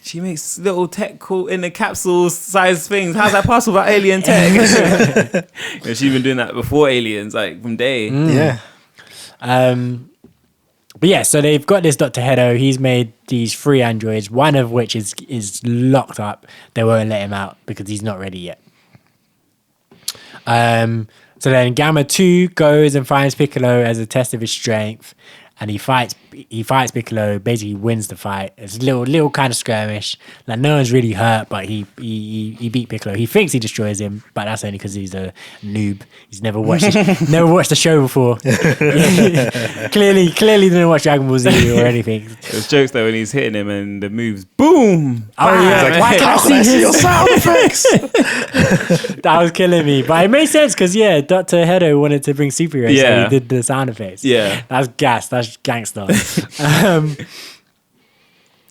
She makes little tech cool in the capsule size things. How's that possible about alien tech? She's been doing that before aliens, like from day. Yeah. But yeah, so they've got this Dr. Hedo. He's made these 3 androids, one of which is locked up. They won't let him out because he's not ready yet. So then Gamma 2 goes and finds Piccolo as a test of his strength, and he fights Piccolo, basically wins the fight. It's a little kind of skirmish. Like, no one's really hurt, but he beat Piccolo. He thinks he destroys him, but that's only because he's a noob. He's never watched the show before. clearly didn't watch Dragon Ball Z or anything. There's jokes though when he's hitting him and the moves, boom! Oh yeah, Like, why how can I see your sound effects? That was killing me, but it made sense because Dr. Hedo wanted to bring superheroes, so he did the sound effects. Yeah, that's gas. That's gangster.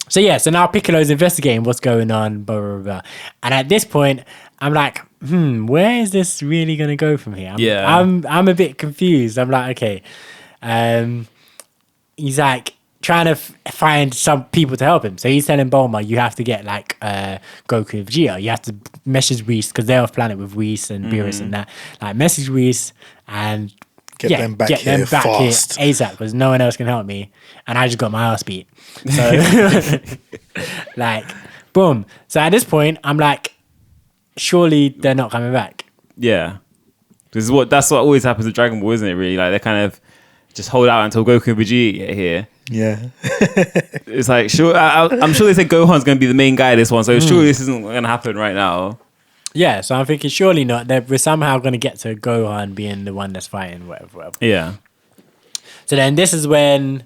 So now Piccolo's investigating what's going on, blah, blah, blah. And at this point, I'm like, where is this really going to go from here? I'm a bit confused. I'm like, okay. He's like trying to find some people to help him. So he's telling Bulma, you have to get like Goku and Vegeta. You have to message Whis because they're off planet with Whis and Beerus and that. Like, message Whis and Get them back here fast. ASAP because no one else can help me, and I just got my ass beat. So, like, boom. So at this point, I'm like, surely they're not coming back. Yeah, that's what always happens with Dragon Ball, isn't it? Really, like they kind of just hold out until Goku and Vegeta get here. Yeah, it's like sure. I'm sure they said Gohan's going to be the main guy this one, so surely this isn't going to happen right now. Yeah, so I'm thinking surely not. We're somehow going to get to Gohan being the one that's fighting, whatever. Yeah. So then this is when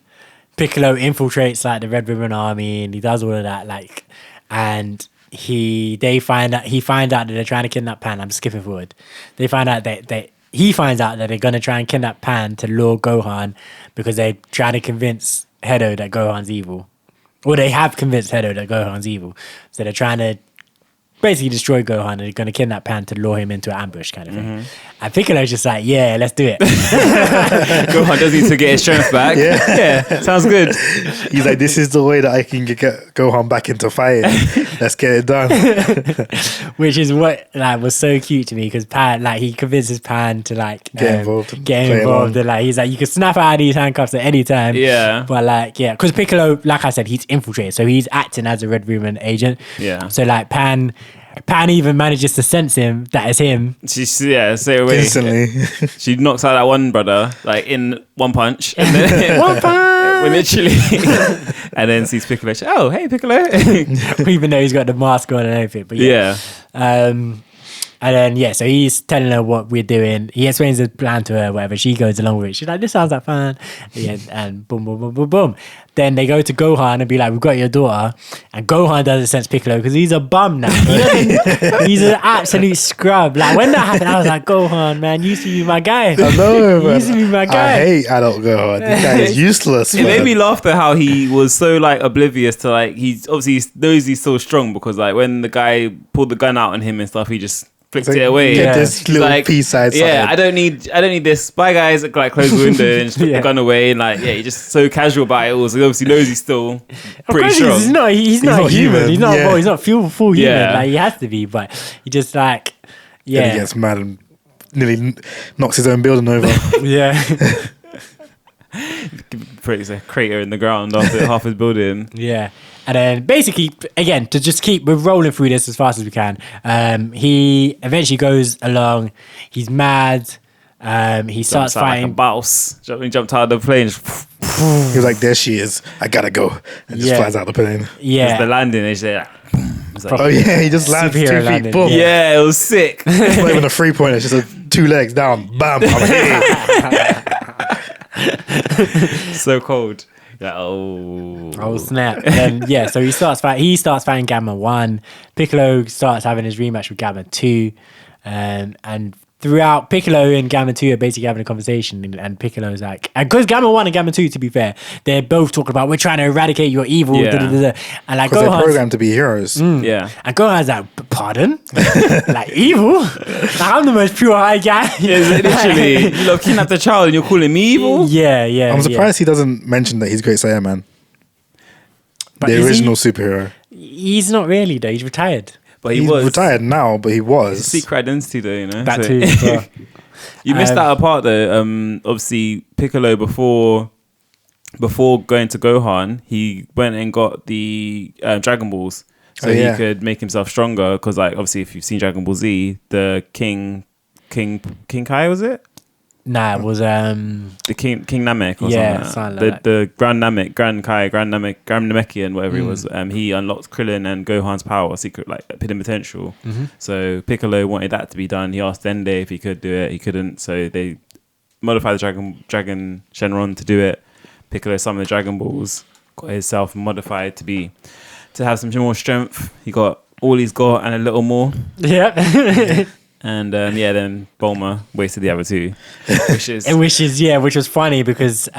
Piccolo infiltrates like the Red Ribbon Army, and he does all of that, like, and he finds out that they're trying to kidnap Pan. I'm skipping forward. They find out he finds out that they're going to try and kidnap Pan to lure Gohan because they try to convince Hedo that Gohan's evil, or they have convinced Hedo that Gohan's evil. So they're trying to basically destroy Gohan, and they're going to kidnap Pan to lure him into an ambush kind of thing. And Piccolo's just like, yeah, let's do it. Gohan does need to get his strength back. Yeah, sounds good. He's like, this is the way that I can get Gohan back into fighting. Let's get it done. Which is what was so cute to me, because Pan, he convinces Pan to get involved, and he's like, you can snap out of these handcuffs at any time. Yeah, but because Piccolo, like I said, he's infiltrated, so he's acting as a Red Ribbon agent. Yeah, so Pan even manages to sense him, that is him. Straight away. Instantly. She knocks out that one brother, in one punch. And then one punch! Literally. And then sees Piccolo. Oh, hey, Piccolo. Even though he's got the mask on and everything. But yeah. And then, so he's telling her what we're doing. He explains the plan to her, whatever. She goes along with it. She's like, this sounds like fun. Yeah, and boom, boom, boom, boom, boom. Then they go to Gohan and be like, we've got your daughter. And Gohan doesn't sense Piccolo because he's a bum now. He's an absolute scrub. Like, when that happened, I was like, Gohan, man, you used to be my guy. I know, you used to be my guy. I hate adult Gohan. This guy is useless. It made me laugh at how he was so oblivious to he obviously knows he's so strong because when the guy pulled the gun out on him and stuff, he just flicked it away. Get this little peace-side. Yeah, I don't need this. Bye guys. Close the window and just put the gun away and he's just so casual about it all. So he obviously knows he's still pretty strong. He's not human. He's not yeah. He's not full human. He has to be, but he just Then he gets mad and nearly knocks his own building over. Yeah. Creates a crater in the ground after half his building. Yeah. And then basically, again, to just we're rolling through this as fast as we can. He eventually goes along. He's mad. He starts fighting. Like a boss. He jumped out of the plane. He was like, there she is. I gotta go. And just flies out the plane. Yeah. It's the landing. It's he just lands 2 feet. Landing, Boom. Yeah, it was sick. It's not even a 3-pointer. It's just 2 legs down. Bam. I'm here. So cold. Oh snap. And then so he starts fighting Gamma 1. Piccolo starts having his rematch with Gamma 2. And throughout, Piccolo and Gamma 2 are basically having a conversation, and Piccolo's like, and because Gamma 1 and Gamma 2, to be fair, they're both talking about, we're trying to eradicate your evil, Yeah. and like Because they're Gohan's, programmed to be heroes. Yeah. and Gohan's like, pardon? Like, evil? Like, I'm the most pure high guy. Yeah, literally, you lot kidnapped a child and you're calling me evil? Yeah. I'm surprised he doesn't mention that he's Great Saiyan Man, But the is original superhero. He's not really, though. He's retired. But He's retired now, but he was. Secret identity though, you know. That So- too. as well. You missed out a part though. Obviously Piccolo before going to Gohan, he went and got the Dragon Balls so Oh, yeah. he could make himself stronger. Because like obviously, if you've seen Dragon Ball Z, the King Kai was it? Nah, it was The King Namek or Yeah, something something like like that. The Grand Namek, Grand Kai, Grand Namekian, whatever it was. He unlocked Krillin and Gohan's power, secret like hidden potential. So Piccolo wanted that to be done. He asked Dende if he could do it. He couldn't, so they modified the Dragon Shenron to do it. Piccolo summoned the Dragon Balls, got himself modified to have some more strength. He got all he's got and a little more. Yeah. And then Bulma wasted the other two, which which was funny because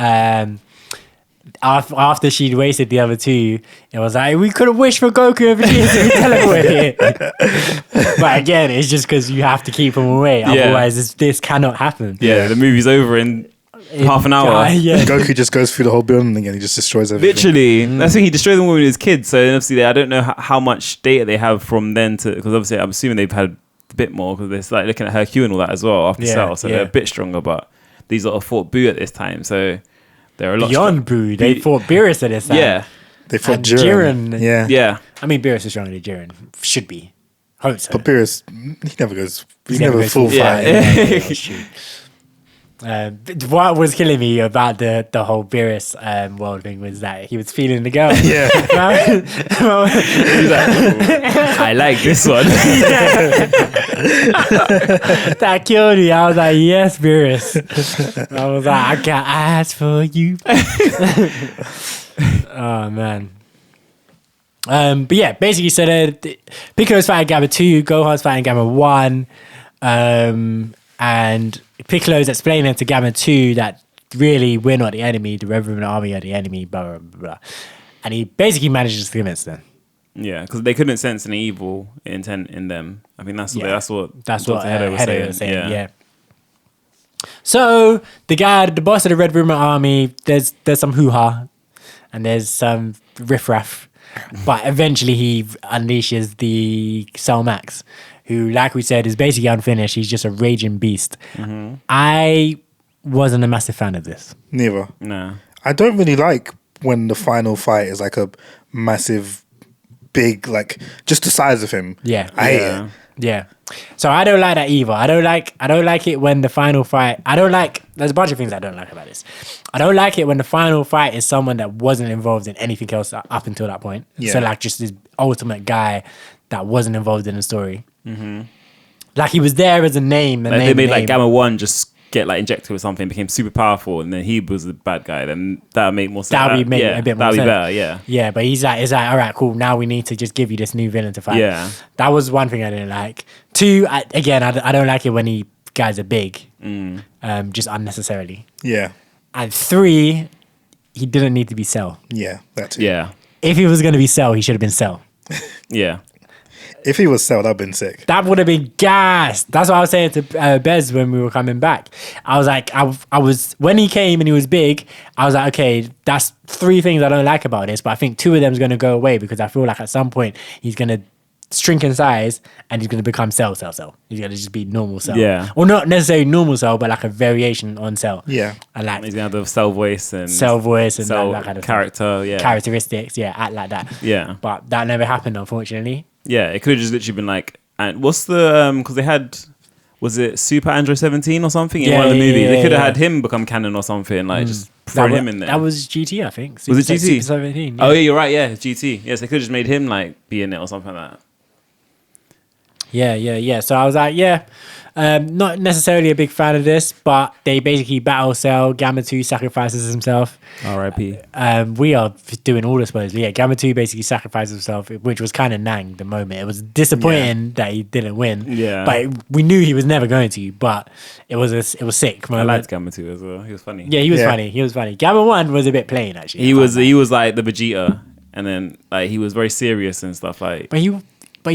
after she'd wasted the other two, it was like, we could have wished for Goku over here, so we teleport here. But again, it's just because you have to keep him away. Yeah. Otherwise, this cannot happen. Yeah, the movie's over in half an hour. Yeah. Goku just goes through the whole building again. He just destroys everything. Literally, that's when he destroyed them when he was kids. So obviously, I don't know how much data they have from then to, because obviously I'm assuming they've had a bit more because they're like looking at Hercule and all that as well after Yeah, Cell, so yeah. they're a bit stronger. But these lot have fought Boo at this time, so they're a lot Beyond Boo, they fought Beerus at this time. Yeah, They fought And Jiren. Jiren. Yeah. yeah. I mean, Beerus is stronger than Jiren. Should be. Hope so. But Beerus, he never goes. He's never never goes full full fight. Yeah. That's true. What was killing me about the whole Beerus world thing was that he was feeling the girl. Yeah. I like this one. That killed me. I was like, yes, Beerus. I was like, I got eyes for you. Oh, man. But yeah, basically, so Piccolo's fighting Gamma 2, Gohan's fighting Gamma 1, and Piccolo's explaining to Gamma 2 that really we're not the enemy, the Red Ribbon Army are the enemy, blah, blah, blah, blah. And he basically manages to convince them. Yeah, because they couldn't sense any evil intent in them. I think that's what That's Dr. what Hedo Hedo was saying. Yeah. So the boss of the Red Ribbon Army, there's some hoo-ha and there's some riffraff, but eventually he unleashes the Cell Max, who, like we said, is basically unfinished. He's just a raging beast. I wasn't a massive fan of this. Neither. No. I don't really like when the final fight is like a massive, big, like just the size of him. Yeah. I hate Yeah. it. Yeah. So I don't like that either. I don't like it when the final fight, there's a bunch of things I don't like about this. I don't like it when the final fight is someone that wasn't involved in anything else up until that point. Yeah. So like just this ultimate guy that wasn't involved in the story. Like he was there as a name. Like they made like Gamma 1 just get like injected with something, became super powerful, and then he was the bad guy. Then that would make more sense. That would make a bit more That'd sense. be better, yeah. Yeah, but he's like, all right, cool. Now we need to just give you this new villain to fight. Yeah. That was one thing I didn't like. Two, I don't like it when guys are big, just unnecessarily. Yeah. And three, he didn't need to be Cell. Yeah. That too. Yeah. If he was going to be Cell, he should have been Cell. Yeah. If he was Cell, that'd been sick. That would have been gas. That's what I was saying to Bez when we were coming back. I was like, I was when he came and he was big. I was like, okay, that's three things I don't like about this, but I think two of them is going to go away because I feel like at some point he's going to shrink in size and he's going to become Cell. He's going to just be normal Cell. Yeah. Or not necessarily normal Cell, but like a variation on Cell. Yeah. I like He's gonna have the Cell voice and Cell voice and Cell that kind of character, yeah. characteristics. Yeah, act like that. Yeah. But that never happened, unfortunately. Yeah, it could have just literally been like, and what's the because they had, was it Super Android 17 or something in one of the movies? They could have had him become canon or something, like just thrown him in there. That was GT, I think. Was it GT? Super 17. Oh yeah, you're right. Yeah, GT. Yes, they could have just made him like be in it or something like that. Yeah. So I was like, yeah. Not necessarily a big fan of this, but they basically battle Cell. Gamma 2 sacrifices himself. R.I.P. We are doing all the spoilers. Yeah, Gamma 2 basically sacrifices himself, which was kind of nang the moment. It was disappointing that he didn't win. Yeah. But we knew he was never going to, but it was sick. I liked Gamma 2 as well. He was funny. Yeah, he was funny. He was funny. Gamma 1 was a bit plain, actually. He was like the Vegeta, and then like he was very serious and stuff like. But he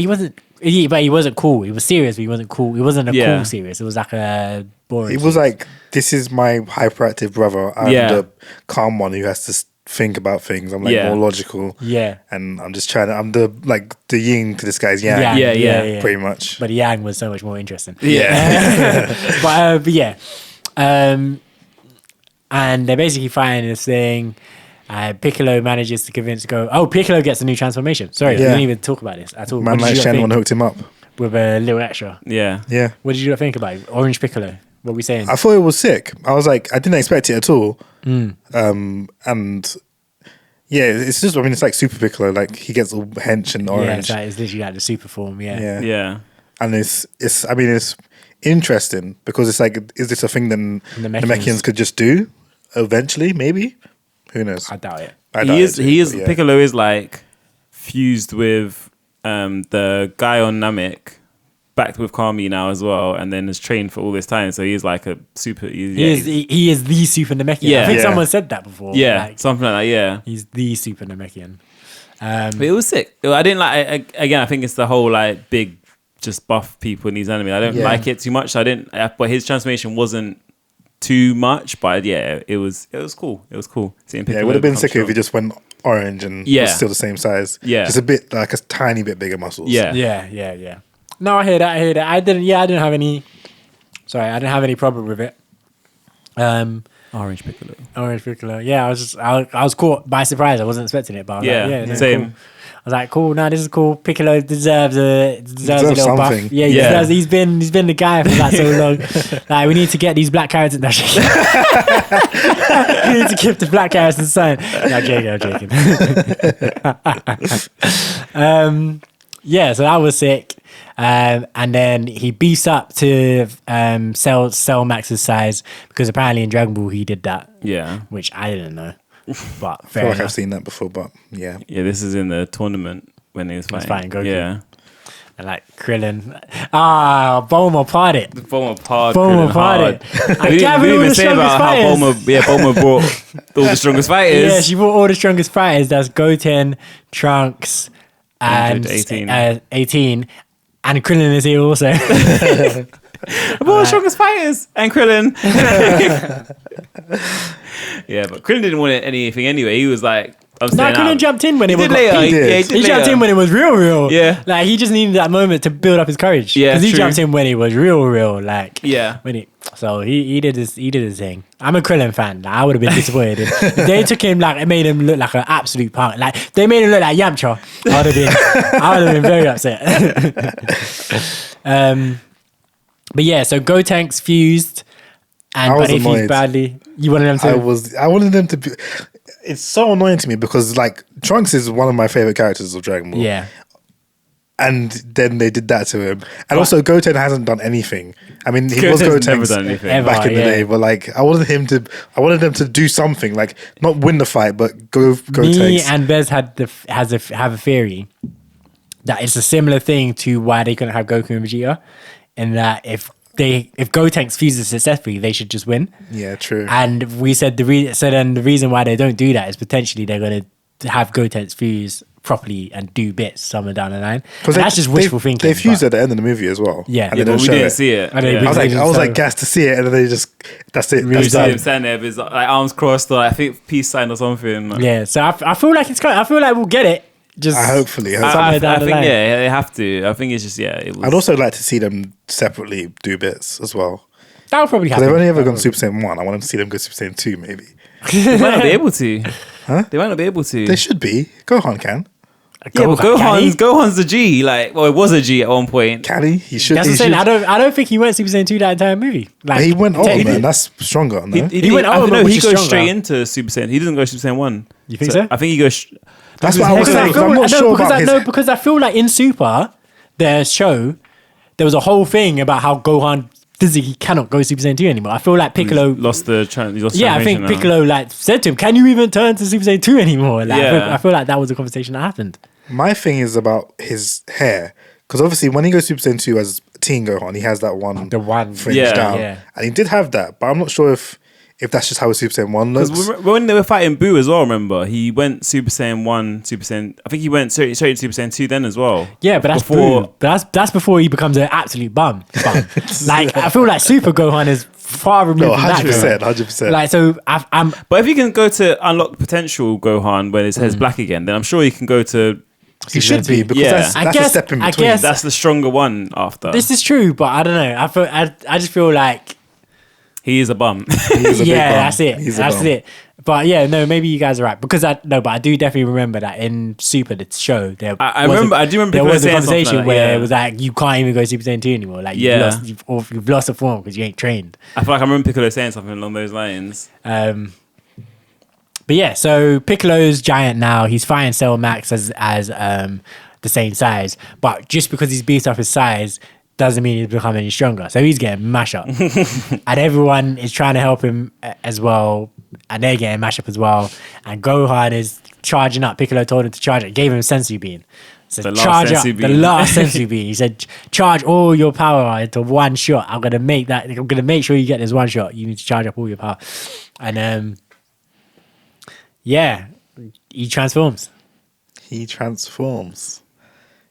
wasn't. He wasn't cool. He was serious, but he wasn't cool. He wasn't a cool serious. It was like a boring. It was like, this is my hyperactive brother. I'm the calm one who has to think about things. I'm like more logical. Yeah. And I'm just trying to. I'm the yin to this guy's yang. Yeah. Pretty much. But Yang was so much more interesting. Yeah. but yeah. And they're basically fighting this thing. Piccolo manages to convince Piccolo gets a new transformation. Sorry, we didn't even talk about this at all. Man like Shenron hooked him up. With a little extra. Yeah. Yeah. What did you think about it? Orange Piccolo. What are we saying? I thought it was sick. I was like, I didn't expect it at all. And yeah, it's just, I mean, it's like Super Piccolo. Like, he gets all hench and orange. Yeah, it's literally like the super form. Yeah. And it's interesting because it's like, is this a thing that the Namekians could just do eventually? Maybe. Who knows? I doubt it. Piccolo is like fused with the guy on Namek, backed with Kami now as well, and then is trained for all this time. So he's like a super. He is the super Namekian. Yeah. I think someone said that before. Yeah, something like that. Yeah, he's the super Namekian. But it was sick. I didn't like. Again, I think it's the whole like big, just buff people in these anime. I don't like it too much. So I didn't. But his transformation wasn't too much, but yeah, it was cool. It was cool seeing Piccolo. Yeah, it would have been sicker if he just went orange and was still the same size. Yeah, just a bit like a tiny bit bigger muscles. Yeah. No, I hear that. I didn't have any problem with it. Orange Piccolo. Yeah, I was caught by surprise. I wasn't expecting it, but I was like, same. Cool. I was like, cool. No, this is cool. Piccolo deserves a little something. buff. Yeah, he's been the guy for that so long. Like, we need to get these black characters. No, we need to give the black characters something. No, I'm joking. Yeah, so that was sick. And then he beefs up to Cell Max's size because apparently in Dragon Ball he did that. Yeah, which I didn't know. But I feel like I've seen that before, but yeah. Yeah, this is in the tournament when he was fighting. Goku. Yeah. And like Krillin. Bulma parted. Bulma parted. I we didn't even say about how Bulma brought all the strongest fighters. Yeah, she brought all the strongest fighters. That's Goten, Trunks, and 18. And Krillin is here also. All the strongest fighters and Krillin. Yeah, but Krillin didn't want anything anyway. He was like, Krillin jumped in when it was later. He jumped in when it was real. Yeah, like he just needed that moment to build up his courage. Yeah, because he jumped in when it was real. Like yeah, so he did his thing. I'm a Krillin fan. Like, I would have been disappointed if they took him. Like, it made him look like an absolute punk. Like they made him look like Yamcha. I would have been very upset. But yeah, so Gotenks fused, but he fused badly. You wanted them to? I wanted them to be. It's so annoying to me because like Trunks is one of my favorite characters of Dragon Ball. Yeah. And then they did that to him, and also Goten hasn't done anything. I mean, he was Goten never done anything back in the day, but like I wanted them to do something, like not win the fight, but go. Me and Bez have a theory that it's a similar thing to why they couldn't have Goku and Vegeta. In that if Gotenks fuses successfully, they should just win. Yeah, true. And we said the reason why they don't do that is potentially they're going to have Gotenks fuse properly and do bits somewhere down the line. That's just wishful thinking. They fused at the end of the movie as well. Yeah, but we didn't see it. I was like gassed to see it, and then they just that's it. That's him standing there with his like arms crossed, or I think peace sign or something. Yeah, so I feel like it's I feel like we'll get it. Just hopefully. I think they have to. I think it's just It was. I'd also like to see them separately do bits as well. That would probably happen. They've only ever gone Super Saiyan 1. I want them to see them go Super Saiyan 2 maybe. They might not be able to. Huh? They might not be able to. They should be. Gohan can. Yeah, but Gohan's the G. Like, well, it was a G at one point. Can he? He should. That's what I'm saying. I don't think he went Super Saiyan 2 that entire movie. Like, he went over, man. That's stronger. No? He went over. No, he goes straight into Super Saiyan. He doesn't go Super Saiyan 1. You think so? I think he goes. That's what I was saying. I'm not sure about his... because I feel like in Super, the show, there was a whole thing about how Gohan physically cannot go Super Saiyan 2 anymore. I feel like Piccolo He's lost the yeah, I think Piccolo like said to him, "Can you even turn to Super Saiyan 2 anymore?" Like, Yeah. I feel like that was a conversation that happened. My thing is about his hair. Because obviously when he goes Super Saiyan 2 as Teen Gohan, he has that one The one fringe Yeah. down. Yeah. And he did have that, but I'm not sure if that's just how his Super Saiyan 1 looks. Because when they were fighting Boo as well, remember he went Super Saiyan 1, Super Saiyan. I think he went straight to Super Saiyan 2 then as well. Yeah, but that's before. That's before he becomes an absolute bum. Like I feel like Super Gohan is far removed No, from that. 100%, 100%. Like so, I'm But if you can go to unlock potential Gohan when his hair's black again, then I'm sure you can go to. he should be, because Yeah. that's a step in I between. guess- That's the stronger one after. This is true, but I don't know. I just feel like He is a bum. He is a big yeah, bum. that's it. He's a That's bum. it. But yeah, no, maybe you guys are right because but I do definitely remember that in Super the show there. I was remember- I do remember there people was a saying something conversation like that, where yeah. it was like you can't even go Super Saiyan 2 anymore. Like Yeah. you've lost the form because you ain't trained. I feel like I remember Piccolo saying something along those lines. But yeah, so Piccolo's giant now. He's fighting Cell Max as the same size, but just because he's beat up his size doesn't mean he's become any stronger. So he's getting mashed up, and everyone is trying to help him as well, and they're getting mashed up as well. And Gohan is charging up. Piccolo told him to charge it. Gave him Sensu Bean. So The last charge up Sensu the Bean. last Sensu Bean. He said, "Charge all your power into one shot. I'm gonna make sure you get this one shot. You need to charge up all your power." And yeah, he transforms. He transforms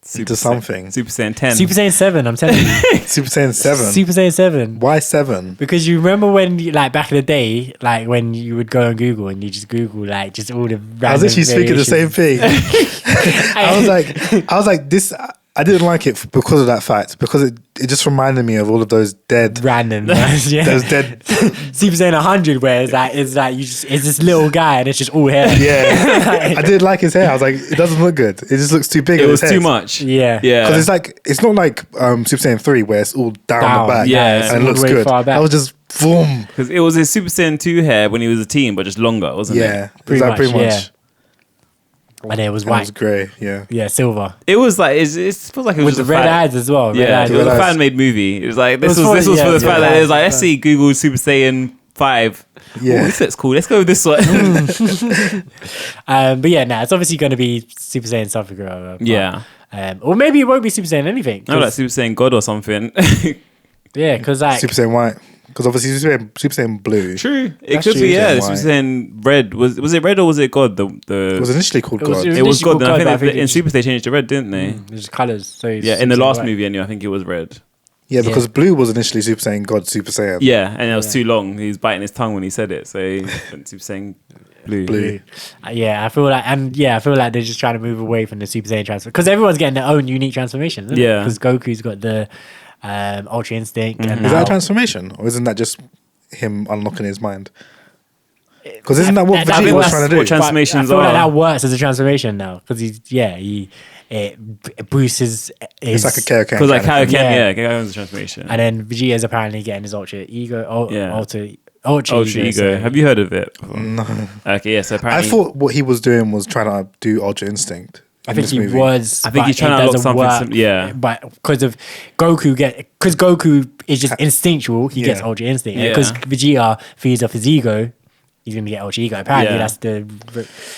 Super into something. Super Saiyan 10. Super Saiyan 7, I'm telling you. Super Saiyan 7. Super Saiyan 7. Why 7? Because you remember when, like, back in the day, like, when you would go on Google and you just Google, like, just all the random I was actually speaking the same thing. I was like, this. I didn't like it because of that fact, because it just reminded me of all of those dead, Random. Yeah. those dead. Super Saiyan 100, where it's like it's this little guy and it's just all hair. Yeah, I didn't like his hair. I was like, it doesn't look good. It just looks too big. It on was his too head. much. Yeah. Yeah. Because it's not like Super Saiyan 3 where it's all down the back. Yeah, it's and it all looks the way good. far back. I was just boom. Because it was his Super Saiyan 2 hair when he was a teen, but just longer, wasn't Yeah, it? Pretty pretty much, much. yeah. And it was And it white. was grey. Yeah. Yeah, silver. It was like, it feels like it was With the just a red fan- eyes as well. Red Yeah, eyes. it was a Red eyes. fan-made movie. It was like, this It was was funny, for the yeah, fact that yeah. it was like, let's see Google Super Saiyan 5. Yeah. Oh, this looks cool. Let's go with this one. But yeah, it's obviously going to be Super Saiyan something or other. But, Yeah. or maybe it won't be Super Saiyan anything. No, like Super Saiyan God or something. Yeah, because like Super Saiyan white. Because obviously Super Saiyan blue. True. It That's could true. be, yeah. Super Super Saiyan Red. Was it Red or was it God? It was initially called It was- God. it It was initially God. Then called I God, but think in it's- Super they changed it to red, didn't they? there's colours. So it's Yeah, in the Super Saiyan last white. movie anyway, I think it was red. Yeah, because blue was initially Super Saiyan God, Super Saiyan. Yeah, and it was too long. He was biting his tongue when he said it, so he went Super Saiyan blue. Blue. Yeah, I feel like they're just trying to move away from the Super Saiyan transfer because everyone's getting their own unique transformation. Yeah. because Goku's got the Ultra Instinct. And Is that now- a transformation? Or isn't that just him unlocking his mind? Because isn't that what That- Vegeta that was was trying to do? what transformations I feel like are. that works as a transformation now because it boosts his. It's like a Kaioken. Because like kind of Kaioken, thing. Yeah. yeah, Kaioken's a transformation. And then Vegeta's apparently getting his Ultra Ego. Yeah. Ultra Ultra Ego. so- Have you heard of it? No. Okay, yeah. So I apparently, thought what he was doing was trying to do Ultra Instinct. I in think this he movie. was. I think but he's trying it to unlock doesn't something work, sim- yeah. But because of because Goku is just instinctual, he gets Yeah. Ultra Instinct. Yeah. Because Vegeta feeds off his ego, he's gonna get Ultra Ego. Apparently, Yeah. that's the.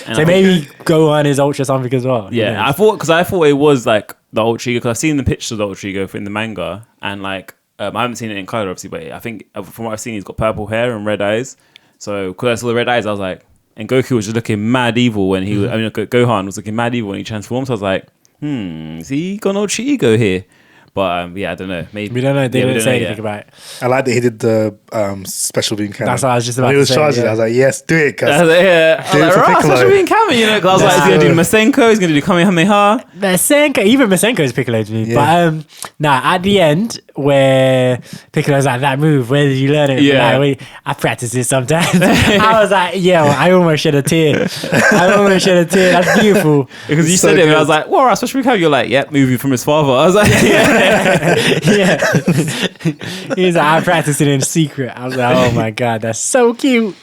And So I maybe Gohan is Ultra something as well. Who yeah, knows? I thought it was like the Ultra Ego because I've seen the pictures of the Ultra Ego in the manga, and like I haven't seen it in color obviously, but I think from what I've seen, he's got purple hair and red eyes. So because I saw the red eyes, I was like, and Goku was just looking mad evil when he was. I mean, Gohan was looking mad evil when he transformed. So I was like, is he got an Ultra Ego here? But yeah, I don't know. Maybe We don't know. They yeah, we didn't don't say know anything yet. about it. I like that he did the special beam cannon. That's what I was just about When he to was say, charging, yeah. I was like, yes, do it. I was like, yeah, I Do it was for like, Piccolo. Piccolo. Coming, you know, because I was like, he's gonna do Masenko, he's gonna do Kamehameha. Masenko, even Masenko's Piccolo's move. Yeah. But at the end where Piccolo's like, that move, where did you learn it? Yeah. Like, wait, I practice it sometimes. I was like, yeah, well, I almost shed a tear. That's beautiful. Because you So said it, and I good. was like, "Well, right, special become." You're like, "Yep, movie from his father." I was like, "Yeah." Yeah. He's like, I practiced it in secret. I was like, oh my God, that's so cute.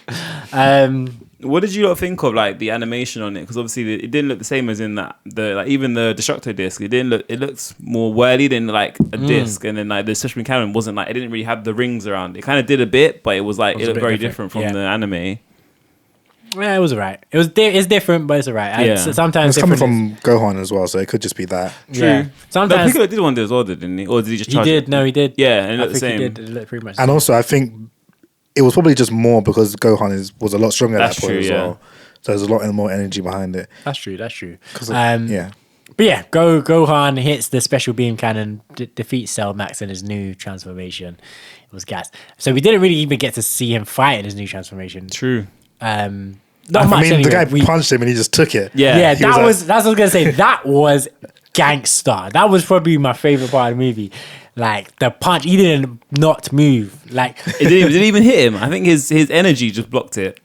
What did you lot think of like the animation on it? Because obviously it didn't look the same as in that even the Destructo disc. It didn't look. It looks more whirly than like a disc, and then like the Sushman Cannon wasn't like it didn't really have the rings around. It kind of did a bit, but it was like it looked very different from the anime. Yeah, it was alright. It's different, but it's alright. Yeah. Sometimes It's coming from Gohan as well, so it could just be that. True. Yeah. Sometimes No, Piccolo did one as well, didn't he? Or did he just charge? He did. No, he did. Yeah, and it looked the think same. He did. It looked pretty much. And also, I think it was probably just more because Gohan was a lot stronger at that point as well. So there's a lot more energy behind it. That's true. Yeah. But yeah, Gohan hits the special beam cannon, defeats Cell Max in his new transformation. It was gas. So we didn't really even get to see him fight in his new transformation. True. Not much anyway. The guy punched him and he just took it. Yeah, that's what I was gonna say. That was gangster. That was probably my favorite part of the movie. Like the punch, he didn't not move. Like it didn't even hit him. I think his energy just blocked it.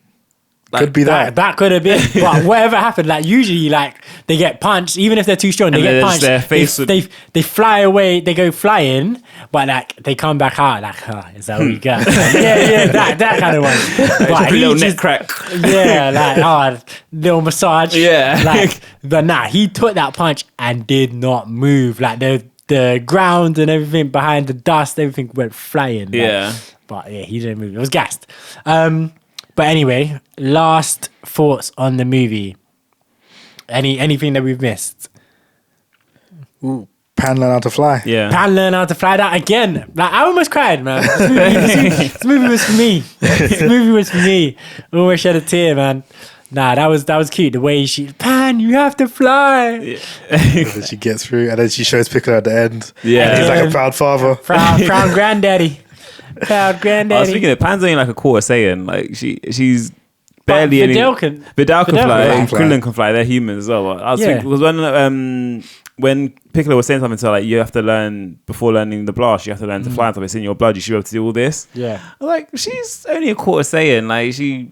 Like, could be that. That could have been. But whatever happened, like usually, like they get punched, even if they're too strong, they get punched. Their face they fly away, they go flying, but like they come back out. Like, is that what you got? yeah, that kind of one. But a little neck crack. Yeah, like little massage. Yeah, like but nah, he took that punch and did not move. Like the ground and everything behind the dust, everything went flying. Like, yeah, but yeah, he didn't move. It was gassed. But anyway, last thoughts on the movie. Anything that we've missed? Ooh, Pan learn how to fly. Yeah, Pan learn how to fly. That again. Like I almost cried, man. This movie was for me. This movie was for me. Almost shed a tear, man. Nah, that was cute. The way Pan, you have to fly. Yeah. And then she gets through, and then she shows Piccolo at the end. Yeah, and he's like a proud father, proud granddaddy. Proud granddaddy. I was thinking that Pan's only like a quarter Saiyan. Like she's barely Videl can fly. Krillin can fly. They're humans as well. I was thinking because when Piccolo was saying something to her, like you have to learn before learning the blast, you have to learn to fly and stuff. It's in your blood. You should be able to do all this. Yeah. I'm like she's only a quarter Saiyan. Like she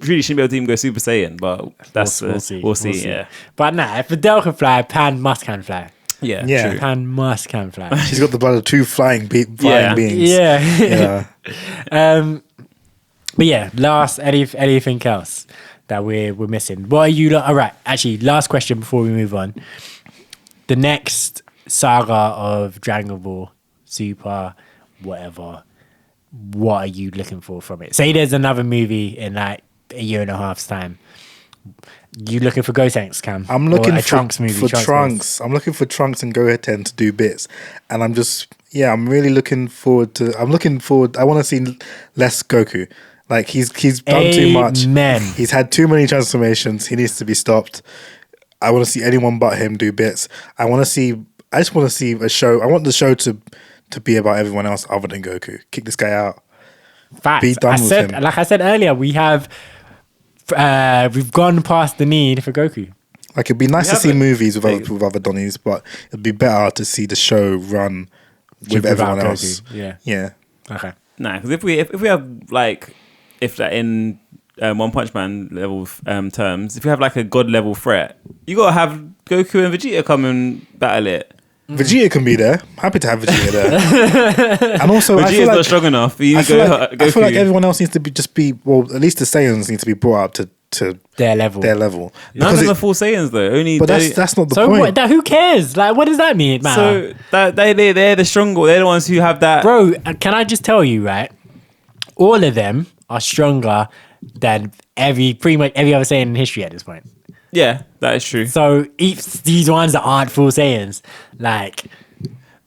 really shouldn't be able to even go Super Saiyan. But that's we'll see. Yeah. But nah, if Videl can fly, Pan must can fly. Yeah, true. Pan must can fly. She's got the blood of two flying beings. Yeah. But yeah, anything else that we're missing? What are you? All right. Actually, last question before we move on. The next saga of Dragon Ball Super, whatever. What are you looking for from it? Say there's another movie in like a year and a half's time. You looking for Gotenks, Cam? I'm looking for Trunks movie. For Trunks. I'm looking for Trunks and Goten to do bits, and I'm really looking forward to. I want to see less Goku. Like he's done too much. He's had too many transformations. He needs to be stopped. I want to see anyone but him do bits. I just want to see a show. I want the show to be about everyone else other than Goku. Kick this guy out. Facts. Be done with him. Like I said earlier, we've gone past the need for Goku. Like it'd be nice to see movies with other Donnies, but it'd be better to see the show run with everyone else. Goku. Yeah. Okay. Nah, because if we have like in One Punch Man level terms, if you have like a god level threat, you gotta have Goku and Vegeta come and battle it. Vegeta can be there. Happy to have Vegeta there. And also, Vegeta's not strong enough. I feel like everyone else needs to be well. At least the Saiyans need to be brought up to their level. None of them are full Saiyans though. But that's not the So point. who cares? Like, what does that mean, man? So they're the stronger. They're the ones who have that. Bro, can I just tell you, right? All of them are stronger than pretty much every other Saiyan in history at this point. Yeah, that is true. So these ones that aren't full Saiyans, like,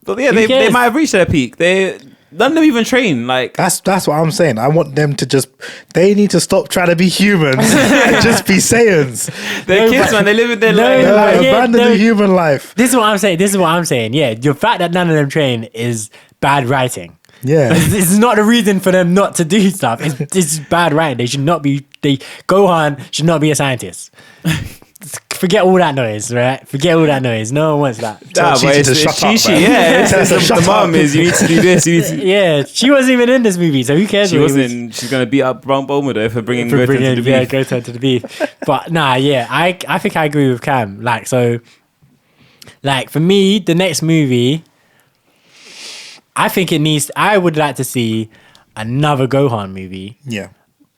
but yeah, they might have reached their peak. None of them even train. Like that's what I'm saying. I want them to they need to stop trying to be humans and just be Saiyans. They're kids, man. They live in their life. Abandon the human life. This is what I'm saying. Yeah, the fact that none of them train is bad writing. Yeah, this is not a reason for them not to do stuff. It's bad writing. They should not be. Gohan should not be a scientist. Forget all that noise, right? Forget all that noise. No one wants that. But it's Chi-Chi, yeah. The mom is, you need to do this. Yeah, she wasn't even in this movie, so who cares? She wasn't. She's going to beat up Brown Bulma for bringing Goten to the beef. Yeah, Goten to the beef. But nah, yeah, I think I agree with Cam. Like, so, like, for me, the next movie, I would like to see another Gohan movie. Yeah.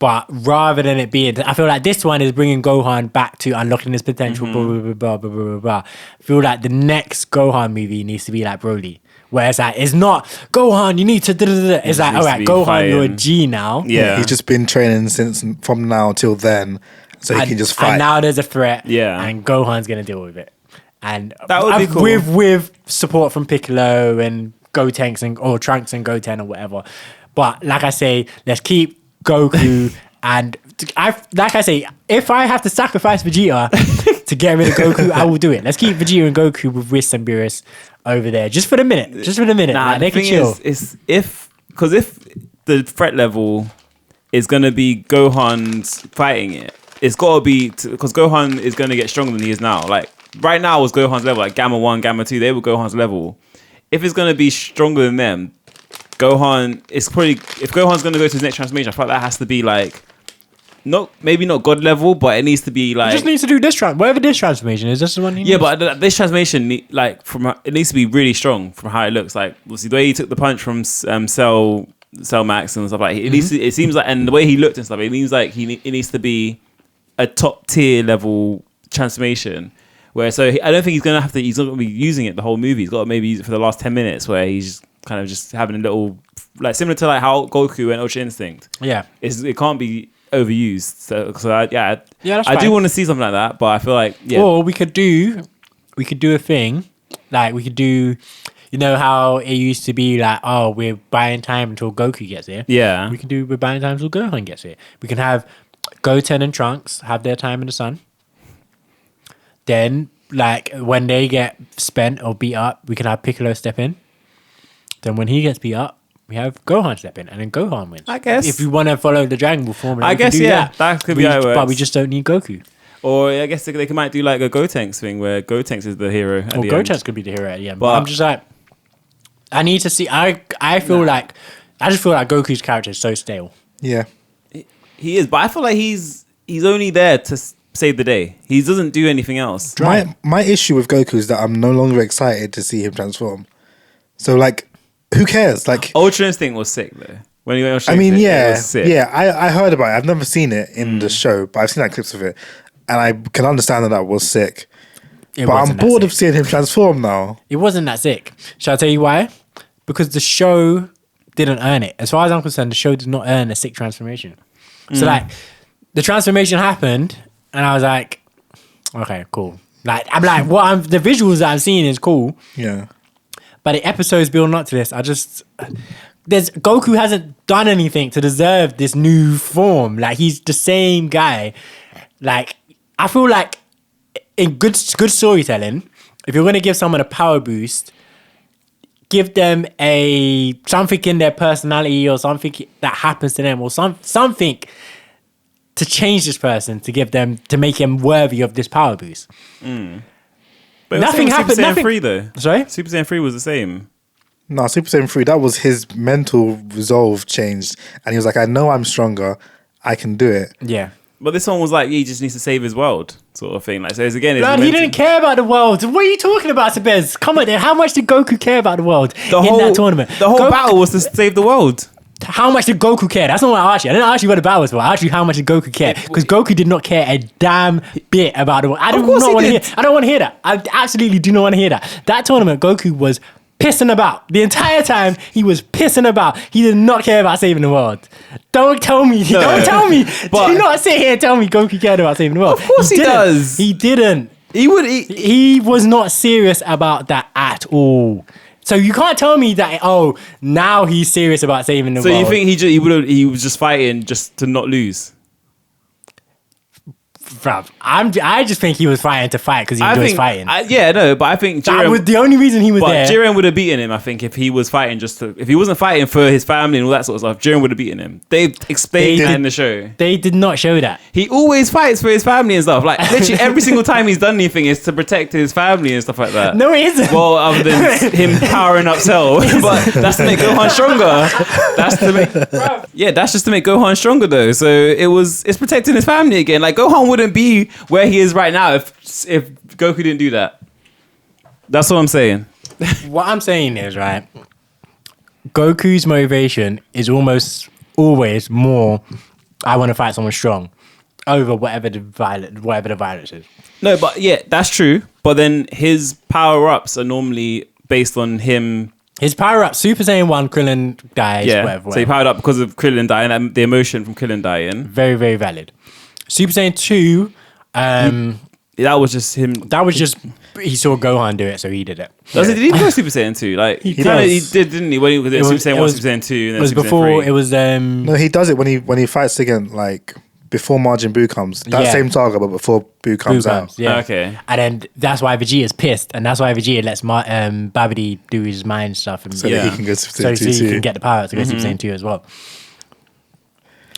But rather than it being, I feel like this one is bringing Gohan back to unlocking his potential. Blah, blah, blah, blah, blah, blah, blah. I feel like the next Gohan movie needs to be like Broly. Where it's like, it's not Gohan, you need to. It's like, all right, Gohan, fighting. you're a G now. Yeah. He's just been training since from now till then, so he can just fight. And now there's a threat. Yeah. And Gohan's gonna deal with it. And That would be cool. with support from Piccolo and Gotenks or Trunks and Goten or whatever. But like I say, let's keep Goku and like I say, if I have to sacrifice Vegeta to get rid of Goku, I will do it. Let's keep Vegeta and Goku with Whis and Beerus over there just for the minute. Nah, like, they the can thing chill. is if the threat level is gonna be Gohan's fighting it, it's gotta be because Gohan is gonna get stronger than he is now. Like right now was Gohan's level, like Gamma 1, Gamma 2, they were Gohan's level. If it's gonna be stronger than them, Gohan is probably, if Gohan's gonna go to his next transformation, I feel like that has to be like maybe not God level, but it needs to be like, He just needs to do this whatever this transformation is. This is the one he needs. yeah, but this transformation, it needs to be really strong from how it looks. Like, see the way he took the punch from Cell Max and stuff like that, it seems like, and the way he looked and stuff, it means like it needs to be a top tier level transformation. Where I don't think he's not going to be using it the whole movie. He's got to maybe use it for the last 10 minutes, where he's just kind of just having a little, like similar to like how Goku and Ultra Instinct. Yeah, it can't be overused. So I that's I do fine. want to see something like that, but I feel like Or we could do a thing, like we could do, you know how it used to be like, oh, we're buying time until Goku gets here. Yeah. We can do we're buying time until Gohan gets here. We can have Goten and Trunks have their time in the sun. Then, like when they get spent or beat up, we can have Piccolo step in. Then when he gets beat up, we have Gohan step in, and then Gohan wins. I guess. If you want to follow the Dragon Ball formula, I we can guess, do yeah, that could be how it works. But we just don't need Goku. Or I guess they might do like a Gotenks thing where Gotenks is the hero at Or the Gotenks end. could be the hero at the end. But- But I'm just like, I need to see. I feel like Goku's character is so stale. Yeah. He is, but I feel like he's only there to save the day. He doesn't do anything else. My issue with Goku is that I'm no longer excited to see him transform. So like, who cares? Like, Ultra Instinct was sick though. When he went Ultra I mean, Instinct, it yeah, was sick. yeah. I heard about it. I've never seen it in the show, but I've seen like clips of it, and I can understand that was sick. But I'm bored of seeing him transform now. It wasn't that sick. Shall I tell you why? Because the show didn't earn it. As far as I'm concerned, the show did not earn a sick transformation. So like, the transformation happened, and I was like, okay, cool. Like I'm like, the visuals that I'm seeing is cool. Yeah. But the episodes building up to this, Goku hasn't done anything to deserve this new form. Like he's the same guy. Like I feel like in good storytelling, if you're gonna give someone a power boost, give them something in their personality or something that happens to them or something to change this person to make him worthy of this power boost. But Nothing happened. Super Saiyan Nothing. 3 though. Sorry? Super Saiyan 3 was the same. No, Super Saiyan 3, that was his mental resolve changed. And he was like, I know I'm stronger. I can do it. Yeah. But this one was like, he just needs to save his world, sort of thing. Like, so it's again, Man, he didn't care about the world. What are you talking about, Sabez? Come on, how much did Goku care about the world in that tournament? The whole battle was to save the world. How much did Goku care? That's not what I asked you. I didn't ask you what the battle was for. I asked you how much did Goku care. Because Goku did not care a damn bit about the world. I don't want to hear that. I absolutely do not want to hear that. That tournament, Goku was pissing about. The entire time, he was pissing about. He did not care about saving the world. Don't tell me. No. Don't tell me. But- Do not sit here and tell me Goku cared about saving the world. Of course he does. He didn't. He was not serious about that at all. So you can't tell me that, now he's serious about saving the world. So you think he was just fighting just to not lose? Bruv, I just think he was fighting to fight because he enjoys fighting. But I think That was the only reason he was there. Jiren would have beaten him, I think, if he was fighting if he wasn't fighting for his family and all that sort of stuff, Jiren would have beaten him. They explained that in the show. They did not show that. He always fights for his family and stuff. Like, literally every single time he's done anything is to protect his family and stuff like that. No, it isn't. Well, other than him powering up Cell. But that's to make Gohan stronger. That's just to make Gohan stronger though. So it's protecting his family again. Like, Gohan wouldn't be where he is right now if Goku didn't do that. That's what I'm saying. What I'm saying is, right, Goku's motivation is almost always more I want to fight someone strong over whatever the violence is. No, but yeah, that's true. But then his power-ups are normally based on him. His power up, Super Saiyan 1, Krillin dies, Yeah, whatever. so he powered up because of Krillin dying, and the emotion from Krillin dying. Very, very valid. Super Saiyan 2, That was just him. that was just, he saw Gohan do it, so he did it. Did he go Super Saiyan 2? Like he does. did, didn't he? When he was It was- Super Saiyan it 1, was- Super Saiyan 2, and It then was Super before, Saiyan 3. it was, No, he does it when he fights again, like before Majin Buu comes. That Yeah. same saga, but before Buu comes out. yeah. Okay. And then that's why Vegeta's pissed, and that's why Vegeta lets Babidi do his mind stuff, and So that he can go Super Saiyan 2 so he too. can get the power to go Super Saiyan 2 as well.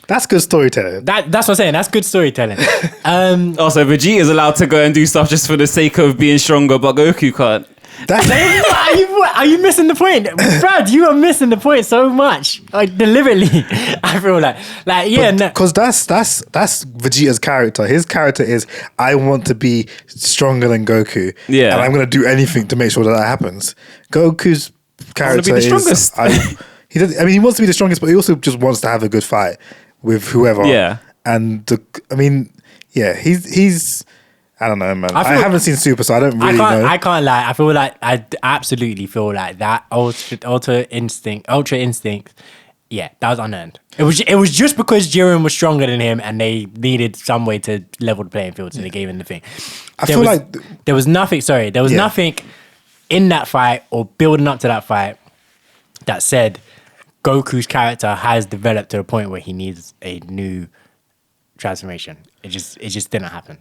That's good storytelling. That's what I'm saying. That's good storytelling. Also, Vegeta is allowed to go and do stuff just for the sake of being stronger, but Goku can't. Are you missing the point, Brad? You are missing the point so much, like deliberately. I feel like yeah, no. Because that's Vegeta's character. His character is, I want to be stronger than Goku. Yeah. And I'm going to do anything to make sure that happens. Goku's character the is... strongest. He wants to be the strongest, but he also just wants to have a good fight with whoever. Yeah. And, he's... I don't know, man. I feel- haven't seen Super, so I don't really know. I can't lie. I feel like I absolutely feel like that ultra instinct. Yeah, that was unearned. It was just because Jiren was stronger than him, and they needed some way to level the playing field, so they gave him the thing. There was nothing. Sorry, there was nothing in that fight or building up to that fight that said Goku's character has developed to the point where he needs a new transformation. It just didn't happen.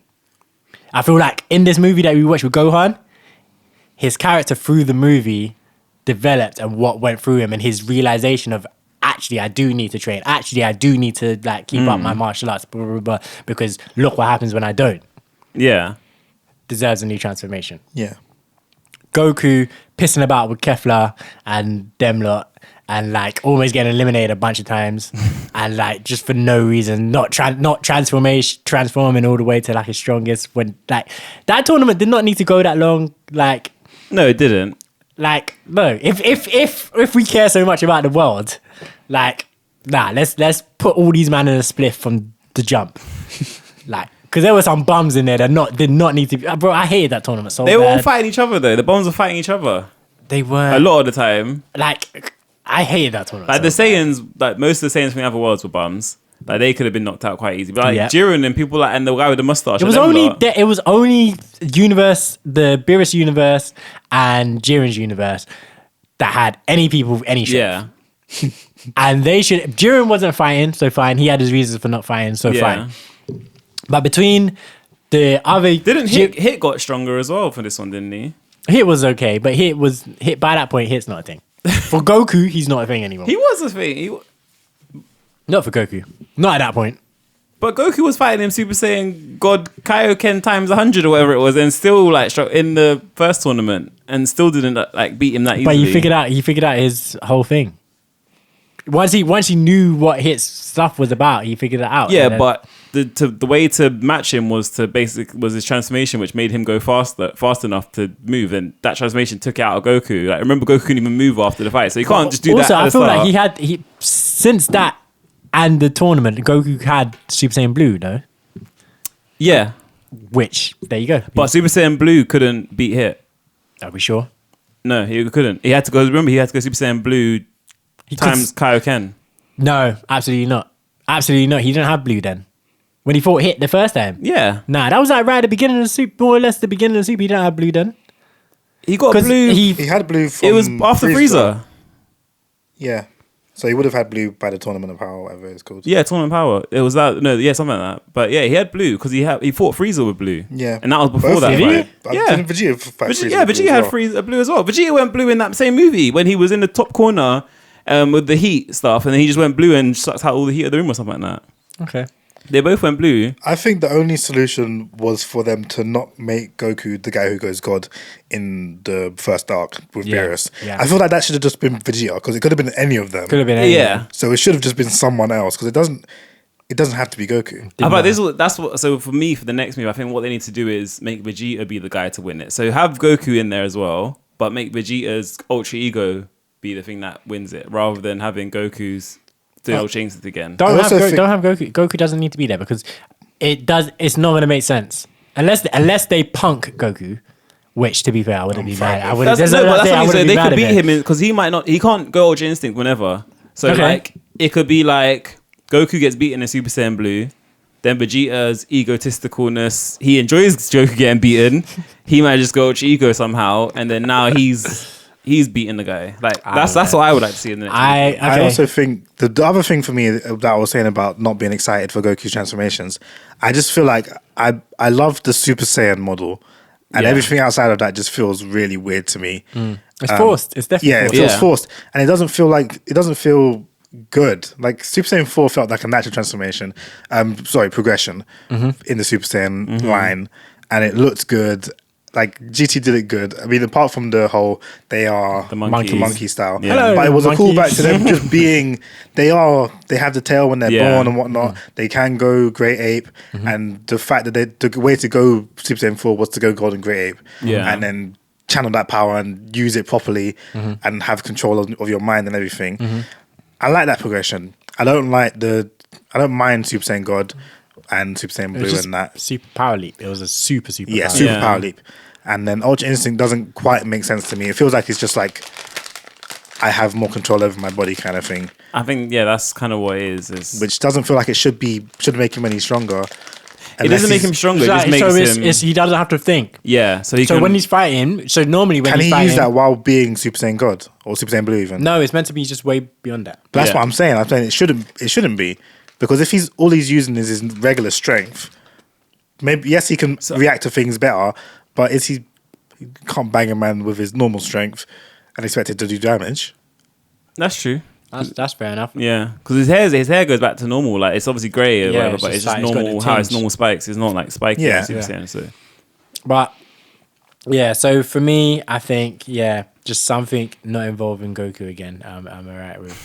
I feel like in this movie that we watched with Gohan, his character through the movie developed and what went through him and his realization of actually I do need to train. Actually, I do need to like keep up my martial arts, blah, blah, blah, because look what happens when I don't. Yeah. Deserves a new transformation. Yeah. Goku pissing about with Kefla and them lot and like almost getting eliminated a bunch of times and like just for no reason, not transforming all the way to like his strongest when like that tournament did not need to go that long. Like No, it didn't. like no, if we care so much about the world, like let's put all these men in a spliff from the jump. Like because there were some bums in there that did not need to be. Bro, I hated that tournament so They were all bad. fighting each other though. The bombs were fighting each other They were a lot of the time. like I hated that tournament. Like so the bad. Saiyans, like most of the Saiyans from the other worlds were bums. Like they could have been knocked out quite easy. But like Yeah. Jiren and people like and the guy with the mustache. It was and them only lot- the Beerus universe and Jiren's universe that had any people with any yeah. strength. And they should. Jiren wasn't fighting, so fine. He had his reasons for not fighting, so Yeah. fine. But between the other, Didn't Hit got stronger as well for this one, didn't he? Hit was okay, but Hit by that point. Hit's not a thing. For Goku, he's not a thing anymore. He was the thing. Not for Goku. Not at that point. But Goku was fighting him Super Saiyan God Kaioken times 100 or whatever it was, and still like in the first tournament, and still didn't like beat him that easily. But he figured out his whole thing. Once he knew what Hit's stuff was about, he figured it out. Yeah, And then- but the way to match him was his transformation, which made him go fast enough to move, and that transformation took it out of Goku. Like remember, Goku couldn't even move after the fight, so you can't just do also, that. I feel like he since that and the tournament, Goku had Super Saiyan Blue, though. Yeah, Which there you go. but Super Saiyan Blue couldn't beat Hit. Are we sure? No, he couldn't. He had to go. Remember, he had to go Super Saiyan Blue times Kaioken. No, absolutely not. Absolutely not. He didn't have Blue then. When he fought Hit the first time. Yeah, Nah, that was like right at the beginning of the Super, more or less the beginning of the Super. He didn't have Blue then. he got 'Cause Blue. He had blue from It was after Frieza. Yeah. So he would have had blue by the Tournament of Power, whatever it's called. Yeah, Tournament Power. It was that. No, yeah, something like that. But yeah, he had Blue because he fought Frieza with Blue. Yeah. and that was before Both that of them. fight. But Yeah. Didn't Vegeta fight Frieza Yeah, with blue Vegeta as had well? Blue as well. Vegeta went Blue in that same movie when he was in the top corner with the heat stuff, and then he just went Blue and sucked out all the heat of the room or something like that. Okay. They both went Blue. I think the only solution was for them to not make Goku the guy who goes God in the first arc with Yeah, Beerus. yeah. I feel like that should have just been Vegeta because it could have been any of them. Could have been any. Yeah. So it should have just been someone else because it doesn't have to be Goku. But that's what. So for me, for the next move, I think what they need to do is make Vegeta be the guy to win it. So have Goku in there as well, but make Vegeta's ultra ego be the thing that wins it, rather than having Goku's. doing Ultra Instinct again. Don't have, also think- don't have Goku. Goku doesn't need to be there because it's not going to make sense unless they punk Goku. Which, to be fair, I wouldn't be mad. I wouldn't. That's what I'm saying. They could beat him him because he can't go Ultra Instinct whenever. So Okay. like it could be like Goku gets beaten in Super Saiyan Blue, then Vegeta's egotisticalness. He enjoys Goku getting beaten. He might just go Ultra Ego somehow, and then now he's beating the guy. Like that's what I would like to see in the next. I also think the other thing for me that I was saying about not being excited for Goku's transformations, I just feel like I love the Super Saiyan model, and everything outside of that just feels really weird to me. It's forced. It's definitely Yeah, it forced. feels forced, and it doesn't feel good. Like Super Saiyan 4 felt like a natural transformation. Progression in the Super Saiyan line, and it looked good. Like GT did it good. I mean, apart from the whole they are The monkeys. monkey style, Yeah. Hello, but it was a monkeys. callback to them just being. They have the tail when they're born and whatnot. They can go Great Ape, and the fact that the way to go Super Saiyan 4 was to go Golden Great Ape, Yeah. and then channel that power and use it properly and have control of your mind and everything. I like that progression. I don't mind Super Saiyan God and Super Saiyan It was Blue just and that. super power leap. It was a super Yeah, power super leap. power leap. And then Ultra Instinct doesn't quite make sense to me. It feels like it's just like I have more control over my body kind of thing, I think that's kind of what it is. which doesn't feel like it should make him any stronger. It doesn't make him stronger. It just So makes him. he doesn't have to think. Yeah. So When he's fighting, normally when Can he's he fighting, use that while being Super Saiyan God or Super Saiyan Blue even? no, it's meant to be just way beyond that. But that's Yeah. what I'm saying. I'm saying it shouldn't be, because if all he's using is his regular strength, maybe yes he can react to things better, but he can't bang a man with his normal strength and expect it to do damage. That's true. That's fair enough. Yeah, because his hair goes back to normal. Like it's obviously grey or Yeah, whatever, it's but just it's just like it's got normal. the How it's tinge. normal spikes. It's not like spiky. Yeah. Yeah, Super Saiyan. So But yeah, so for me, I think just something not involving Goku again. I'm alright with.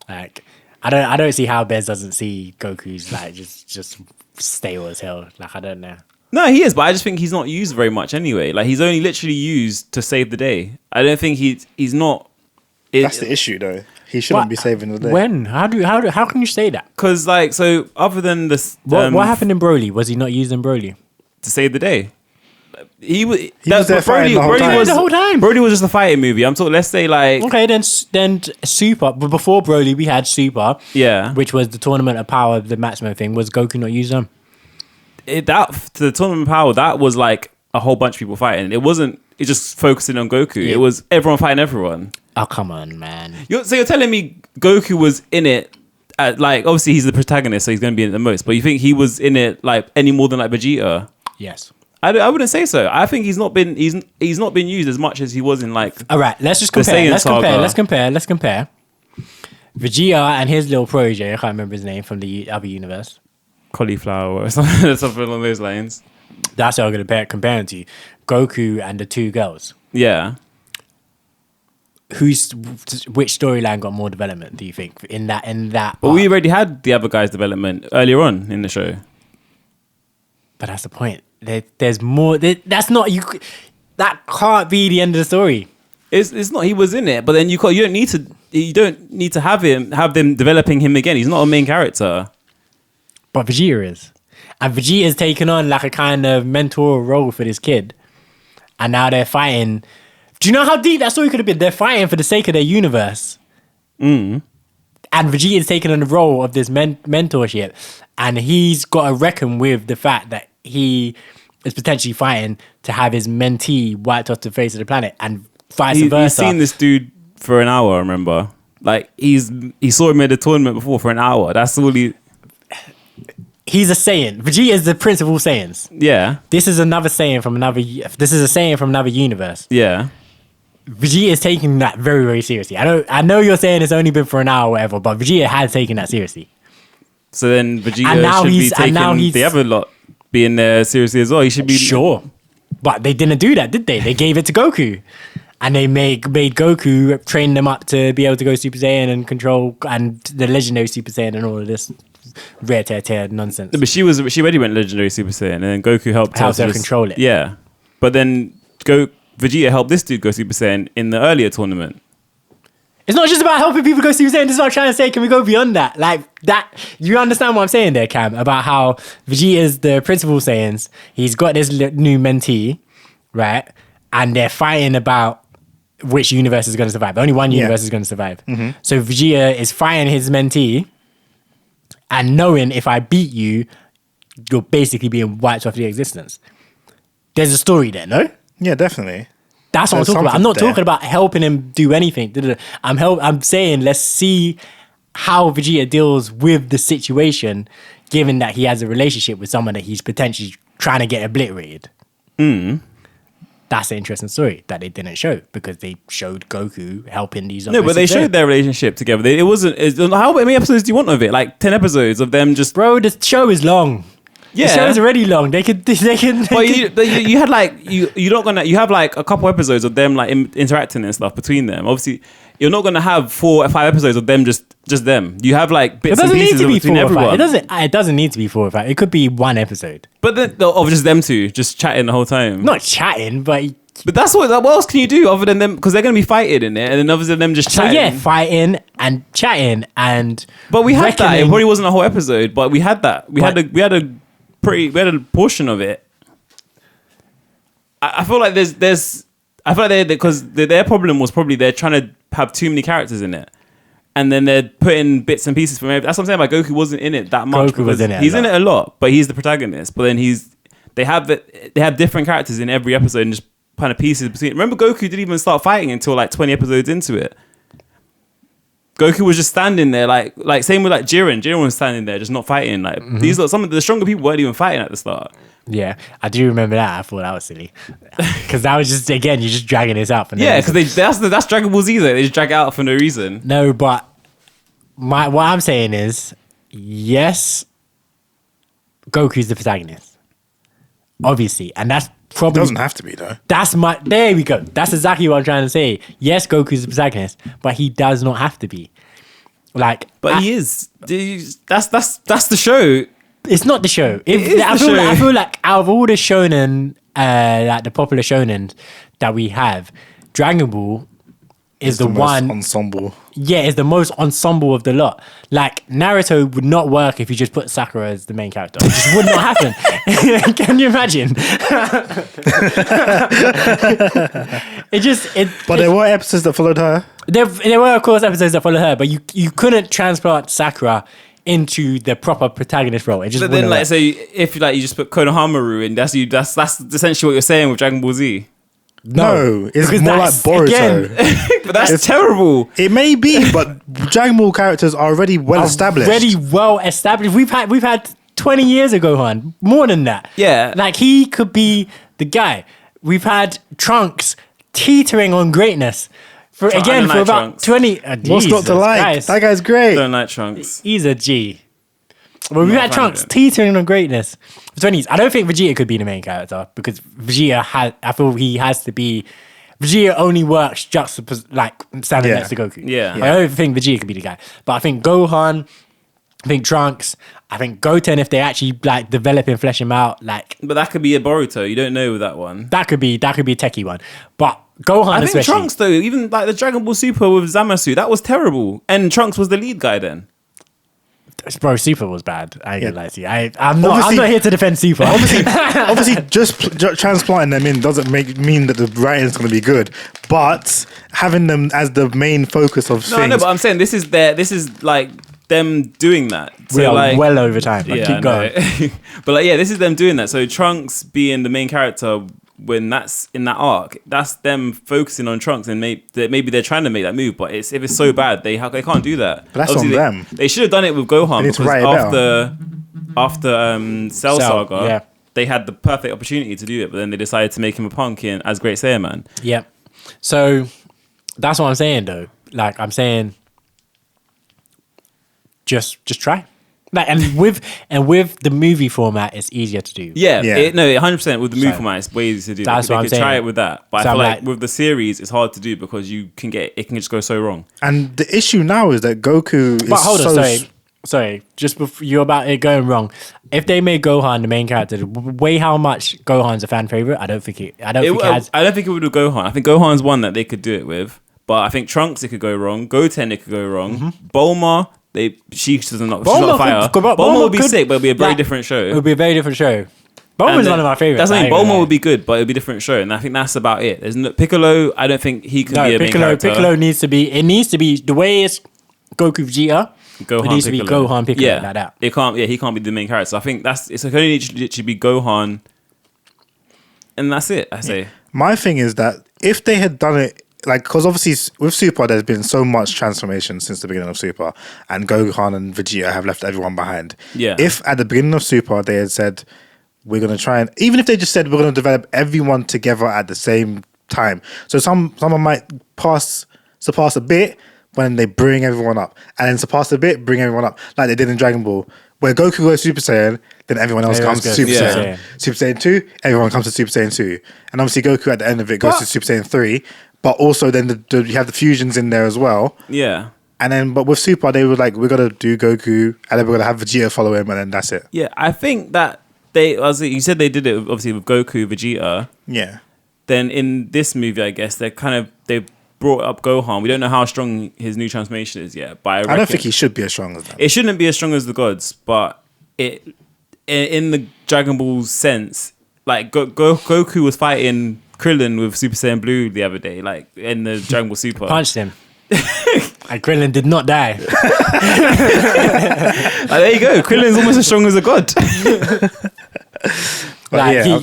Like, I don't see how Bez doesn't see Goku's like just stale as hell. Like I don't know. no, he is, but I just think he's not used very much anyway. Like he's only literally used to save the day. I don't think he's not. That's the issue, though. He shouldn't But be saving the day. When? How can you say that? Because like so, other than this, What happened in Broly? Was he not used in Broly? to save the day? He was there fighting the whole time. was The whole time. Brody was just a fighting movie. I'm talking. Let's say like Okay, then Super. But before Broly, we had Super. Yeah. Which was the Tournament of Power, the Maximum thing. Was Goku not used them? The tournament power, that was like a whole bunch of people fighting. It wasn't. It just focusing on Goku. Yeah. It was everyone fighting everyone. Oh come on, man. So you're telling me Goku was in it at, like, obviously he's the protagonist, so he's going to be in it the most. But you think he was in it like any more than like Vegeta? Yes. I wouldn't say so. I think he's not been used as much as he was in like. All right, let's just The compare. Saiyan Let's compare. Vegeta and his little protege, I can't remember his name, from the other universe. Cauliflower or something along those lines. That's what I'm going to compare him to. Goku and the two girls. Yeah. Which storyline got more development, do you think? In that But we arc? already had the other guy's development earlier on in the show. But that's the point. There's more. That's not you. That can't be the end of the story. It's not. He was in it, but then you don't need to have them developing him again. He's not a main character. But Vegeta is. And Vegeta's taken on like a kind of mentor role for this kid. And now they're fighting. Do you know how deep that story could have been? They're fighting for the sake of their universe. And Vegeta's taken on the role of this mentorship. And he's got to reckon with the fact that he is potentially fighting to have his mentee wiped off the face of the planet and vice versa. He's seen this dude for an hour, I remember. Like, he saw him at the tournament before for an hour. That's all he... He's a Saiyan. Vegeta is the prince of all Saiyans. Yeah. This is another Saiyan from another... This is a Saiyan from another universe. Yeah. Vegeta is taking that very, very seriously. I know you're saying it's only been for an hour or whatever, but Vegeta has taken that seriously. So then Vegeta And now should be he's- and now taking he's- the other lot being there seriously as well. He should be... Sure. But they didn't do that, did they? They gave it to Goku. And they made Goku train them up to be able to go Super Saiyan and control and the legendary Super Saiyan and all of this rare tear nonsense. But she already went legendary Super Saiyan, and then Goku helped Helped her to control it. Yeah, but then Vegeta helped this dude go Super Saiyan in the earlier tournament. It's not just about helping people go Super Saiyan. This is what I'm trying to say. Can we go beyond that? Like that, you understand what I'm saying there, Cam, about how Vegeta's the principal Saiyans. He's got this new mentee, right? And they're fighting about which universe is going to survive. Only one universe is going to survive. So Vegeta is fighting his mentee and knowing if I beat you, you're basically being wiped off the existence. There's a story there, no? Yeah, definitely. That's what I'm talking about. I'm not talking about helping him do anything. I'm saying let's see how Vegeta deals with the situation, given that he has a relationship with someone that he's potentially trying to get obliterated. That's an interesting story that they didn't show because they showed Goku helping these. No, but they showed their relationship together. It wasn't. How many episodes do you want of it? Like 10 episodes of them just. Bro, the show is long. Yeah, the show is already long. They can. But you had like you're not gonna. You have like a couple episodes of them like interacting and stuff between them. Obviously, you're not gonna have 4 or 5 episodes of them just them. You have like bits and pieces between everyone. It doesn't need to be 4 or 5. It could be one episode. But then of just them two, just chatting the whole time. Not chatting, but that's what else can you do other than them? Because they're gonna be fighting in it, and then other than them just chatting. So yeah, fighting and chatting and. But we had that. It probably wasn't a whole episode, but we had that. We had a portion of it. I feel like there's I feel like because their problem was probably they're trying to have too many characters in it, and then they're putting bits and pieces from everything. That's what I'm saying. Like Goku wasn't in it that much. Goku was in it. He's in it a lot, but he's the protagonist. But then they have different characters in every episode and just kind of pieces between. Remember, Goku didn't even start fighting until like 20 episodes into it. Goku was just standing there, like same with like Jiren. Jiren was standing there, just not fighting. Like these, some of the stronger people weren't even fighting at the start. Yeah, I do remember that. I thought that was silly because that was just you're just dragging this out. Yeah, because that's Dragon Ball Z. They just drag it out for no reason. No, but what I'm saying is, yes, Goku's the protagonist, obviously, and that's probably It doesn't have to be though. There we go. That's exactly what I'm trying to say. Yes, Goku's the protagonist, but he does not have to be. He is. That's the show. It's not the show. I feel like out of all the shonen, like the popular shonen that we have, Dragon Ball is the one ensemble. Yeah, it's the most ensemble of the lot. Like Naruto would not work if you just put Sakura as the main character. It just would not happen. Can you imagine? But there were episodes that followed her. There were of course episodes that followed her, but you couldn't transplant Sakura into the proper protagonist role. It just. But then, like, so if you just put Konohamaru in, that's essentially what you're saying with Dragon Ball Z. No, it's more like Boruto. But that's terrible. It may be, but Dragon Ball characters are already well established. We've had 20 years of Gohan, more than that. Yeah, like he could be the guy. We've had Trunks teetering on greatness. For about Trunks. 20. What's not to like? Guys. That guy's great. Don't like Trunks. He's a G. Well, we've had Trunks teetering on greatness for 20s. I don't think Vegeta could be the main character because I feel he has to be. Vegeta only works just standing next to Goku. Yeah. I don't think Vegeta could be the guy. But I think Gohan, I think Trunks, I think Goten, if they actually develop and flesh him out, But that could be a Boruto. You don't know with that one. That could be a techie one. But Gohan, I think especially. Trunks though, even like the Dragon Ball Super with Zamasu, that was terrible. And Trunks was the lead guy then. Bro, Super was bad. I ain't gonna lie to you. I'm not here to defend Super. Obviously, just transplanting them in doesn't mean that the writing's going to be good. But having them as the main focus of things. No, but I'm saying this is like them doing that. So we are well over time. Keep going. But this is them doing that. So Trunks being the main character when that's in that arc, that's them focusing on Trunks and maybe they're trying to make that move, but if it's so bad, they can't do that. But that's obviously on them. They should have done it with Gohan because after Cell Saga, they had the perfect opportunity to do it, but then they decided to make him a punk as Great Saiyaman. Yep. So that's what I'm saying though. Like I'm saying, just try. And with the movie format, it's easier to do. Yeah. 100% with the movie format, it's way easier to do. That's what I'm saying. Try it with that, but I feel like with the series, it's hard to do because it can just go so wrong. And the issue now is that Goku is. But hold on, sorry. Just before you're about it going wrong. If they made Gohan the main character, weigh how much Gohan's a fan favorite. I don't think it has. I don't think it would do Gohan. I think Gohan's one that they could do it with. But I think Trunks, it could go wrong. Goten, it could go wrong. Bulma, she's not a fighter. Bulma would be sick, but it would be a very different show. It would be a very different show. Bulma's one of my favorites. That's the thing. Bulma would be good, but it would be a different show, and I think that's about it. There's no Piccolo. I don't think he can be a main character. Piccolo needs to be. It needs to be the way it's Goku Vegeta. Gohan, it needs to be Gohan Piccolo. Yeah, like that. It can't. Yeah, he can't be the main character. So I think it's can only literally be Gohan, and that's it. I say. My thing is that if they had done it. Like, because obviously with Super, there's been so much transformation since the beginning of Super, and Gohan and Vegeta have left everyone behind. Yeah. If at the beginning of Super they had said, we're going to try and... Even if they just said, we're going to develop everyone together at the same time. So someone might surpass a bit when they bring everyone up. And then surpass a bit, bring everyone up. Like they did in Dragon Ball. Where Goku goes Super Saiyan, then everyone else comes to Super Saiyan. Super Saiyan 2, everyone comes to Super Saiyan 2. And obviously Goku at the end of it goes to Super Saiyan 3. But also then you have the fusions in there as well. Yeah. And then, but with Super, they were like, we're going to do Goku, and then we're going to have Vegeta follow him, and then that's it. Yeah, I think that you said they did it obviously with Goku, Vegeta. Yeah. Then in this movie, I guess they brought up Gohan. We don't know how strong his new transformation is yet, but I don't think he should be as strong as that. It shouldn't be as strong as the gods, but in the Dragon Ball sense, like Goku was fighting Krillin with Super Saiyan Blue the other day, like in the Dragon Ball Super. Punched him. And Krillin did not die. There you go. Krillin's almost as strong as a god.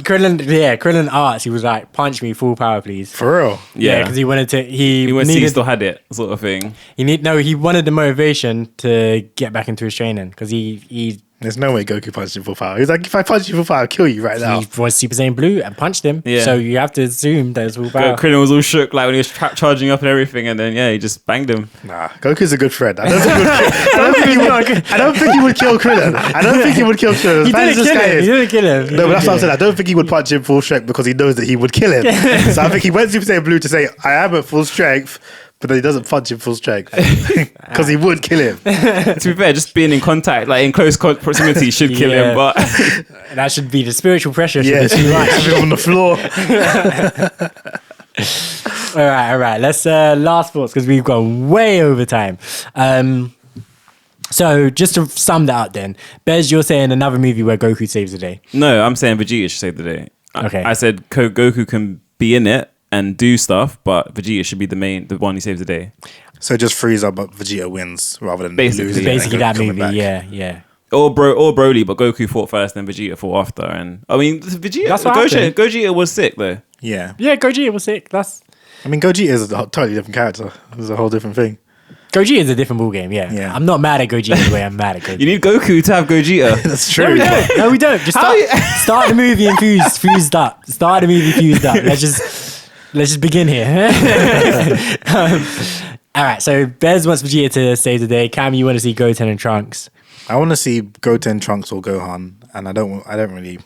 Krillin arts. He was like, punch me full power, please. For real? Yeah, because he wanted to. He still had it, sort of thing. He wanted the motivation to get back into his training because he. There's no way Goku punched him full power. He's like, if I punch you full power, I'll kill you right now. He was Super Saiyan Blue and punched him. Yeah. So you have to assume that it's full power. Krillin was all shook like when he was charging up and everything, and then he just banged him. Nah, Goku's a good friend. I don't think he would kill Krillin. I don't think he would kill Krillin. He didn't kill him. No, but that's what I'm saying. I don't think he would punch him full strength because he knows that he would kill him. So I think he went Super Saiyan Blue to say, I am at full strength, but then he doesn't punch him full strength because he would kill him. To be fair, just being in contact, like in close proximity, should kill him. But that should be the spiritual pressure. Should be too much. Have him on the floor. All right. Let's last thoughts because we've gone way over time. So just to sum that up, then, Bez, you're saying another movie where Goku saves the day. No, I'm saying Vegeta should save the day. Okay, I said Goku can be in it and do stuff, but Vegeta should be the one who saves the day. So just Frieza, but Vegeta wins rather than losing. Basically that movie, yeah. Or Broly, but Goku fought first, then Vegeta fought after. And I mean, Vegeta, Gogeta was sick though. Yeah, Gogeta was sick. Gogeta is a totally different character. It's a whole different thing. Gogeta is a different ball game, yeah. I'm not mad at Gogeta the way I'm mad at Gogeta. You need Goku to have Gogeta. That's true. No, we don't. Just start the movie and fused up. Start the movie fused up. Let's just begin here. All right, so Bez wants Vegeta to save the day. Cam, you want to see Goten and Trunks? I want to see Goten, Trunks, or Gohan, and I don't really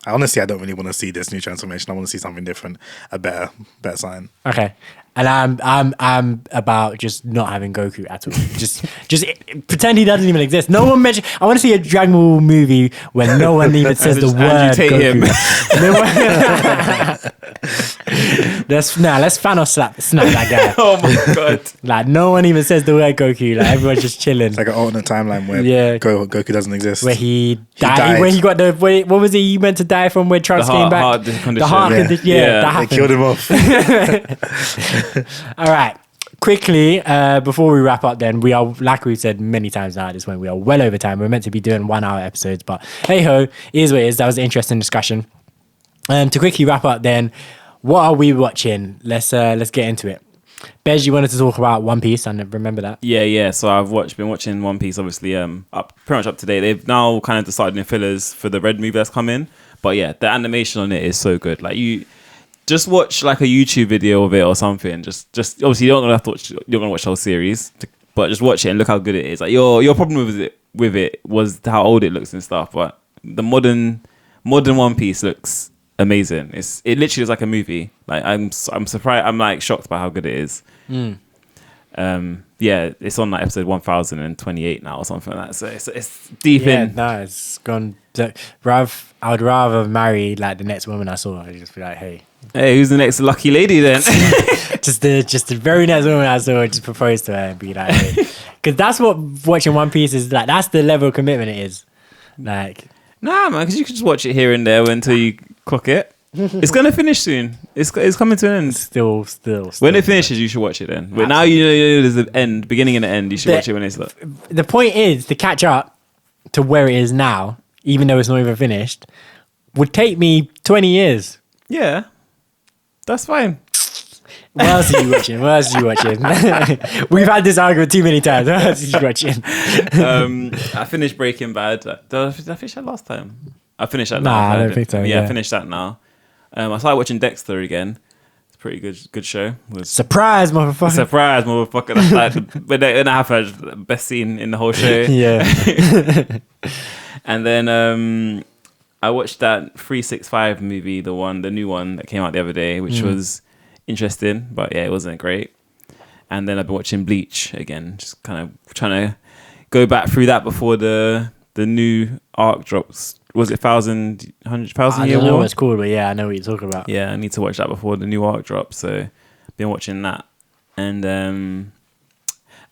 want to see this new transformation. I want to see something different, a better sign. Okay. And I'm about just not having Goku at all. Just pretend he doesn't even exist. No one mentioned. I want to see a Dragon Ball movie where no one even says the word Goku. Let's Thanos snap that guy. Oh my god! Like no one even says the word Goku. Like everyone's just chilling. It's like an alternate timeline where Goku doesn't exist. Where he died. Where he got what was he meant to die from? Where Trunks came back. Heart condition. The heart condition. Yeah, that happened. They killed him off. All right. Quickly, before we wrap up, then we are, like we've said many times now at this point, we are well over time. We're meant to be doing 1 hour episodes, but hey ho, is what it is. That was an interesting discussion. To quickly wrap up, then, what are we watching? Let's get into it. Bez, you wanted to talk about One Piece, I remember that. Yeah. So I've been watching One Piece, obviously, pretty much up to date. They've now kind of decided in fillers for the Red movie that's coming, but yeah, the animation on it is so good. Like you. Just watch like a YouTube video of it or something. Just obviously you're not gonna watch the whole series, but just watch it and look how good it is. Like your problem with it was how old it looks and stuff, but the modern One Piece looks amazing. It literally is like a movie. Like I'm surprised. I'm like shocked by how good it is. Yeah, it's on like episode 1028 now or something like that. So it's deep in. No, it's gone. I would rather marry like the next woman I saw. I'd just be like, hey, Who's the next lucky lady then? just the very next woman I saw, just propose to her and be like, hey, because that's what watching One Piece is like. That's the level of commitment it is. Like, Nah, man, because you can just watch it here and there until you clock it. It's gonna finish soon. It's coming to an end. Still. When it finishes, you should watch it then. But now you know there's an end, beginning and an end. You should watch it when it's like. The point is to catch up to where it is now, even though it's not even finished, would take me 20 years. Yeah, that's fine. What else are you watching? We've had this argument too many times. What else are you watching? I finished Breaking Bad. Did I finish that last time? I finished that now. Nah, I don't think so. Yeah, I finished that now. I started watching Dexter again. It's a pretty good show. Surprise, motherfucker. Surprise, motherfucker. That's like, when I have the best scene in the whole show. Yeah. And then I watched that 365 movie, the new one that came out the other day, which was interesting, but yeah, it wasn't great. And then I've been watching Bleach again, just kind of trying to go back through that before the new arc drops. Was it 1,000 Year War? I don't know what it's called, but yeah, I know what you're talking about. Yeah, I need to watch that before the new arc drops. So I've been watching that. And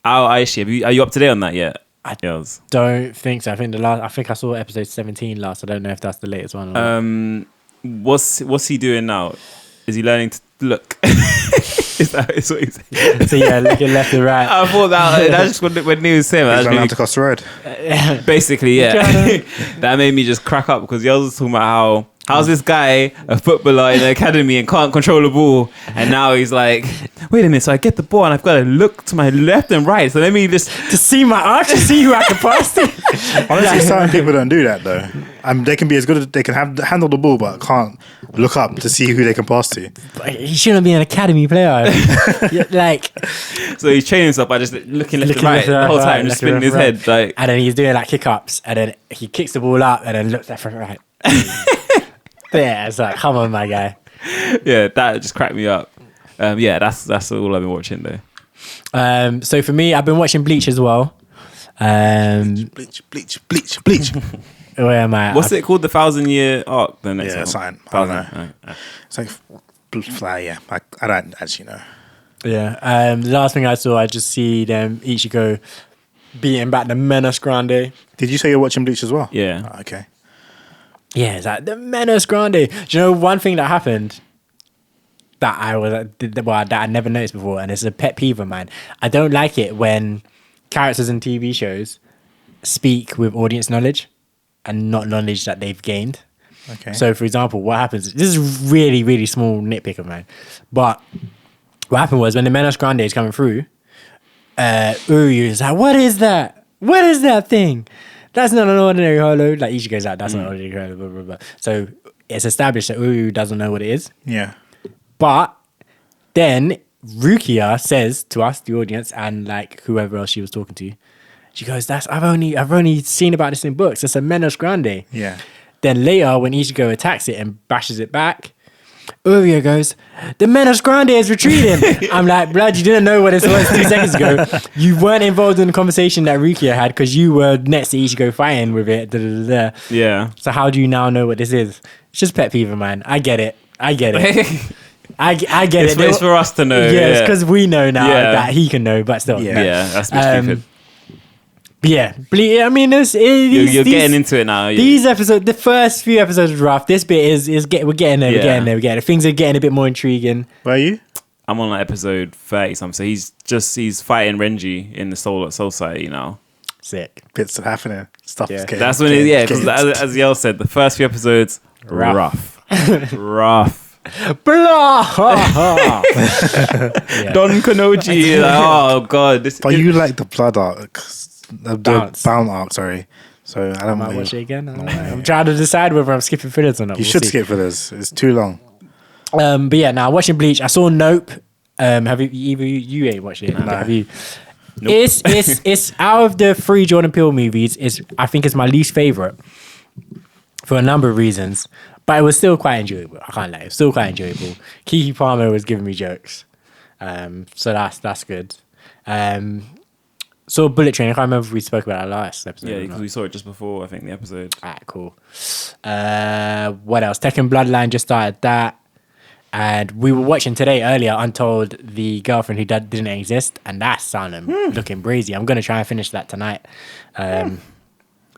are you up to date on that yet? Yelz? Don't think so. I think I saw episode 17 last. I don't know if that's the latest one. Or What's he doing now? Is he learning to look? Is what he's saying? So yeah, looking left and right. I thought that's just when he was saying He's that. learning to cross the road. Basically, yeah. That made me just crack up because Yelz was talking about how's this guy a footballer in the academy and can't control the ball, and now he's like, wait a minute, so I get the ball and I've got to look to my left and right, so let me just to see my arch, to see who I can pass to. Honestly, certain people don't do that though. They can be as good as they can handle the ball, but can't look up to see who they can pass to. He shouldn't be an academy player. Like, so he's training himself by just looking left and right the whole time, just spinning his head, like, and then he's doing like kick ups, and then he kicks the ball up, and then looks left and right. Yeah, it's like, come on, my guy. Yeah, that just cracked me up. Yeah, that's all I've been watching though. So for me, I've been watching Bleach as well. Bleach. Where am I? What's it called? The 1,000 Year arc? The next Yeah, one? something. I don't know. Oh. It's like, yeah, I don't actually know. Yeah. The last thing I saw, I just see them Ichigo beating back the Menace Grande. Did you say you're watching Bleach as well? Yeah. Oh, okay. Yeah, it's like the Menace Grande. Do you know one thing that happened that that I never noticed before, and it's a pet peeve of mine. I don't like it when characters in TV shows speak with audience knowledge and not knowledge that they've gained. Okay. So, for example, what happens? This is really, really small nitpick of mine, but what happened was when the Menace Grande is coming through, Uryu is like, "What is that? What is that thing? That's not an ordinary holo." Like Ichigo's like, "That's not an ordinary holo." Blah, blah, blah. So it's established that Uryu doesn't know what it is. Yeah. But then Rukia says to us, the audience, and like whoever else she was talking to, she goes, I've only seen about this in books. It's a Menace Grande." Yeah. Then later, when Ichigo attacks it and bashes it back, Uryu goes, "The Menace Grande is retreating." I'm like, blood, you didn't know what this was 2 seconds ago. You weren't involved in the conversation that Rukia had because you were next to Ichigo fighting with it. Da, da, da, da. Yeah. So how do you now know what this is? It's just pet peeve of mine. I get it. I get it. It's for us to know. Yeah, it's because we know now Yeah. that he can know, but still. Yeah, that's a bit stupid. But yeah, I mean, You're getting into it now. These episodes, the first few episodes are rough. This bit we're getting there. We're getting there. Things are getting a bit more intriguing. Where are you? I'm on like episode 30 something. So he's fighting Renji in the Soul Society now. Sick. Bits are happening. Stuff is getting. That's when because as Yelz said, the first few episodes rough. Blah. Don Kanoji. Oh god, But you like the blood arc, the Bounce. bound arc. Sorry. So I don't Might know. watch it again. I don't know. I'm trying to decide whether I'm skipping fillers or not. You should skip for this. It's too long. But yeah, now watching Bleach, I saw Nope. Have you ain't watched it? No. Have you? Nope. It's out of the 3 Jordan Peele movies. I think it's my least favorite for a number of reasons, but it was still quite enjoyable. I can't lie, it was still quite enjoyable. Kiki Palmer was giving me jokes, so that's good. Saw Bullet Train. I can't remember if we spoke about that last episode. Yeah, or because not. we saw it just before, I think, the episode. Alright, cool. What else? Tekken Bloodline just started that. And we were watching today earlier, Untold, the girlfriend who didn't exist. And that's sounding looking breezy. I'm going to try and finish that tonight.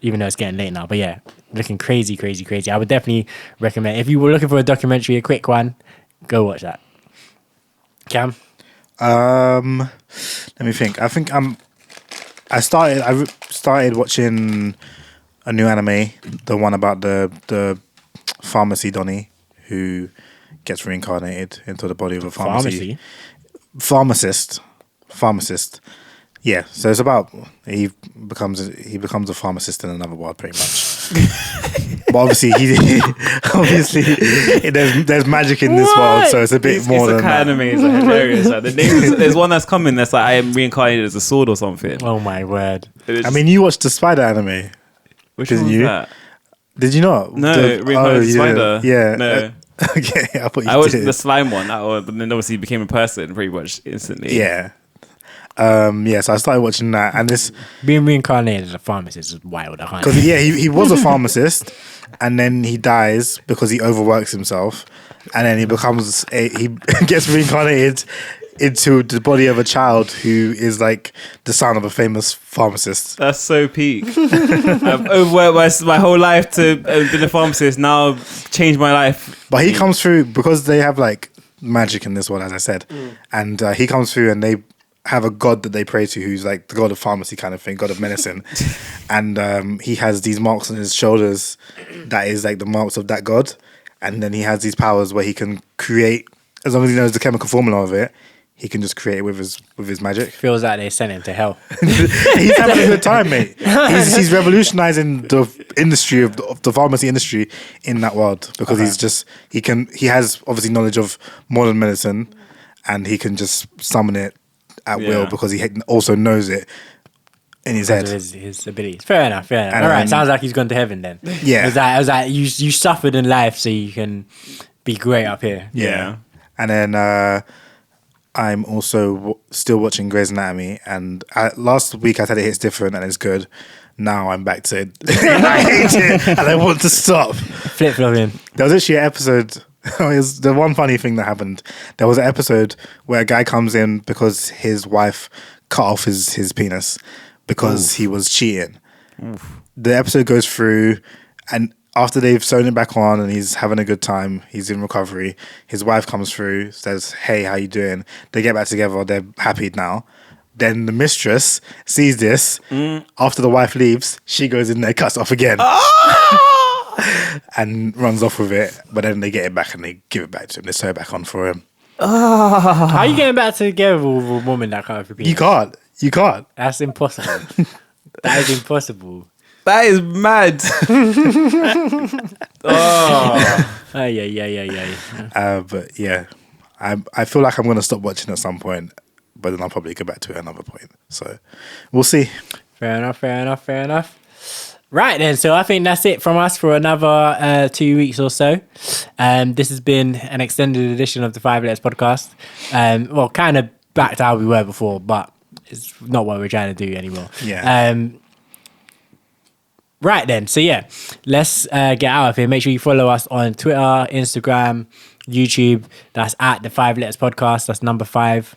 Even though it's getting late now. But yeah, looking crazy, crazy, crazy. I would definitely recommend. If you were looking for a documentary, a quick one, go watch that. Cam? Let me think. I started watching a new anime, the one about the pharmacy Donnie who gets reincarnated into the body of a pharmacist. Yeah, so it's about he becomes a pharmacist in another world, pretty much. But obviously, there's magic in this world, so it's a bit more than that. Anime is like hilarious. Like, there's one that's coming that's like I am reincarnated as a sword or something. Oh my word. I mean, you watched the spider anime, Which didn't one was you? that? Did you not? No, reincarnated spider. Yeah. No. Okay, I thought you I watched did. the slime one, but then obviously he became a person pretty much instantly. Yeah. So I started watching that, and this Being reincarnated as a pharmacist is wild. because he was a pharmacist, and then he dies because he overworks himself, and then he gets reincarnated into the body of a child who is like the son of a famous pharmacist. That's so peak. I've overworked my whole life to be a pharmacist. Now change my life. But he comes through because they have like magic in this world, as I said, and he comes through and they have a god that they pray to who's like the god of pharmacy kind of thing, god of medicine. And he has these marks on his shoulders that is like the marks of that god. And then he has these powers where he can create, as long as he knows the chemical formula of it, he can just create it with his magic. Feels like they sent him to hell. He's having a good time, mate. He's revolutionizing the industry of the pharmacy industry in that world because he has obviously knowledge of modern medicine, and he can just summon it at will because he also knows it in his head. His abilities. Fair enough. And, all right, sounds like he's gone to heaven then. Yeah. It was like you suffered in life so you can be great up here. Yeah. And then I'm also still watching Grey's Anatomy, and last week I said it hits different and it's good. Now I'm back to it. I hate it and I want to stop. Flip-flopping. There was actually an episode. It was the one funny thing that happened. There was an episode where a guy comes in because his wife cut off his penis because he was cheating. The episode goes through, and after they've sewn it back on and he's having a good time, he's in recovery, his wife comes through, says, "Hey, how you doing?" They get back together, they're happy now. Then the mistress sees this. After the wife leaves, she goes in there, cuts off again. And runs off with it. But then they get it back and they give it back to him. They sew it back on for him. How are you getting back together with a woman that can't repeat? You can't. That's impossible. That is impossible. That is mad. Yeah. But yeah, I feel like I'm going to stop watching at some point. But then I'll probably go back to it at another point. So we'll see. Fair enough. Right then, so I think that's it from us for another 2 weeks or so. This has been an extended edition of the 5 Letters podcast. Well, kind of back to how we were before, but it's not what we're trying to do anymore. Yeah. Right then, so yeah, let's get out of here. Make sure you follow us on Twitter, Instagram, YouTube. That's at the 5 Letters podcast. That's number 5.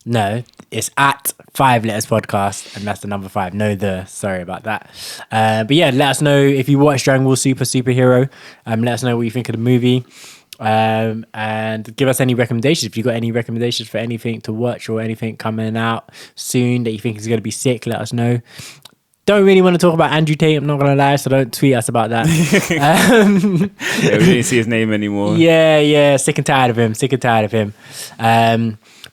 No, it's at 5 Letters podcast, and that's the number 5. Sorry about that. But yeah, let us know if you watch Dragon Ball Superhero. Let us know what you think of the movie. And give us any recommendations. If you've got any recommendations for anything to watch or anything coming out soon that you think is going to be sick, let us know. Don't really want to talk about Andrew Tate, I'm not going to lie, so don't tweet us about that. Yeah, we didn't see his name anymore. Yeah, sick and tired of him.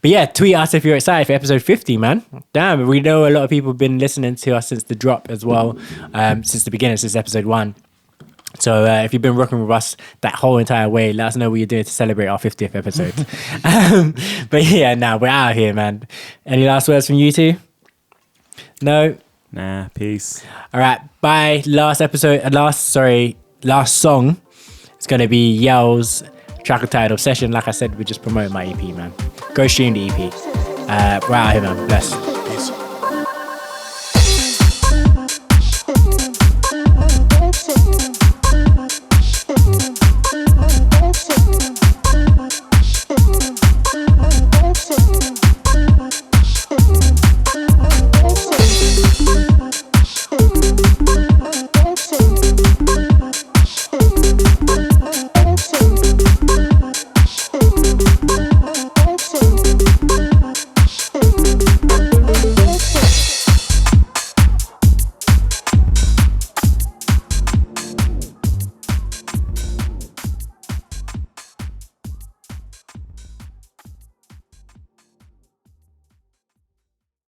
But yeah, tweet us if you're excited for episode 50, man. Damn, we know a lot of people have been listening to us since the drop as well, since the beginning, since episode 1. So if you've been rocking with us that whole entire way, let us know what you're doing to celebrate our 50th episode. But yeah, we're out of here, man. Any last words from you two? No? Nah, peace. All right, bye. Last song. It's going to be Yelz, track titled Obsession. Like I said, we're just promoting my EP, man. Go stream the EP. We're out here, man. Bless.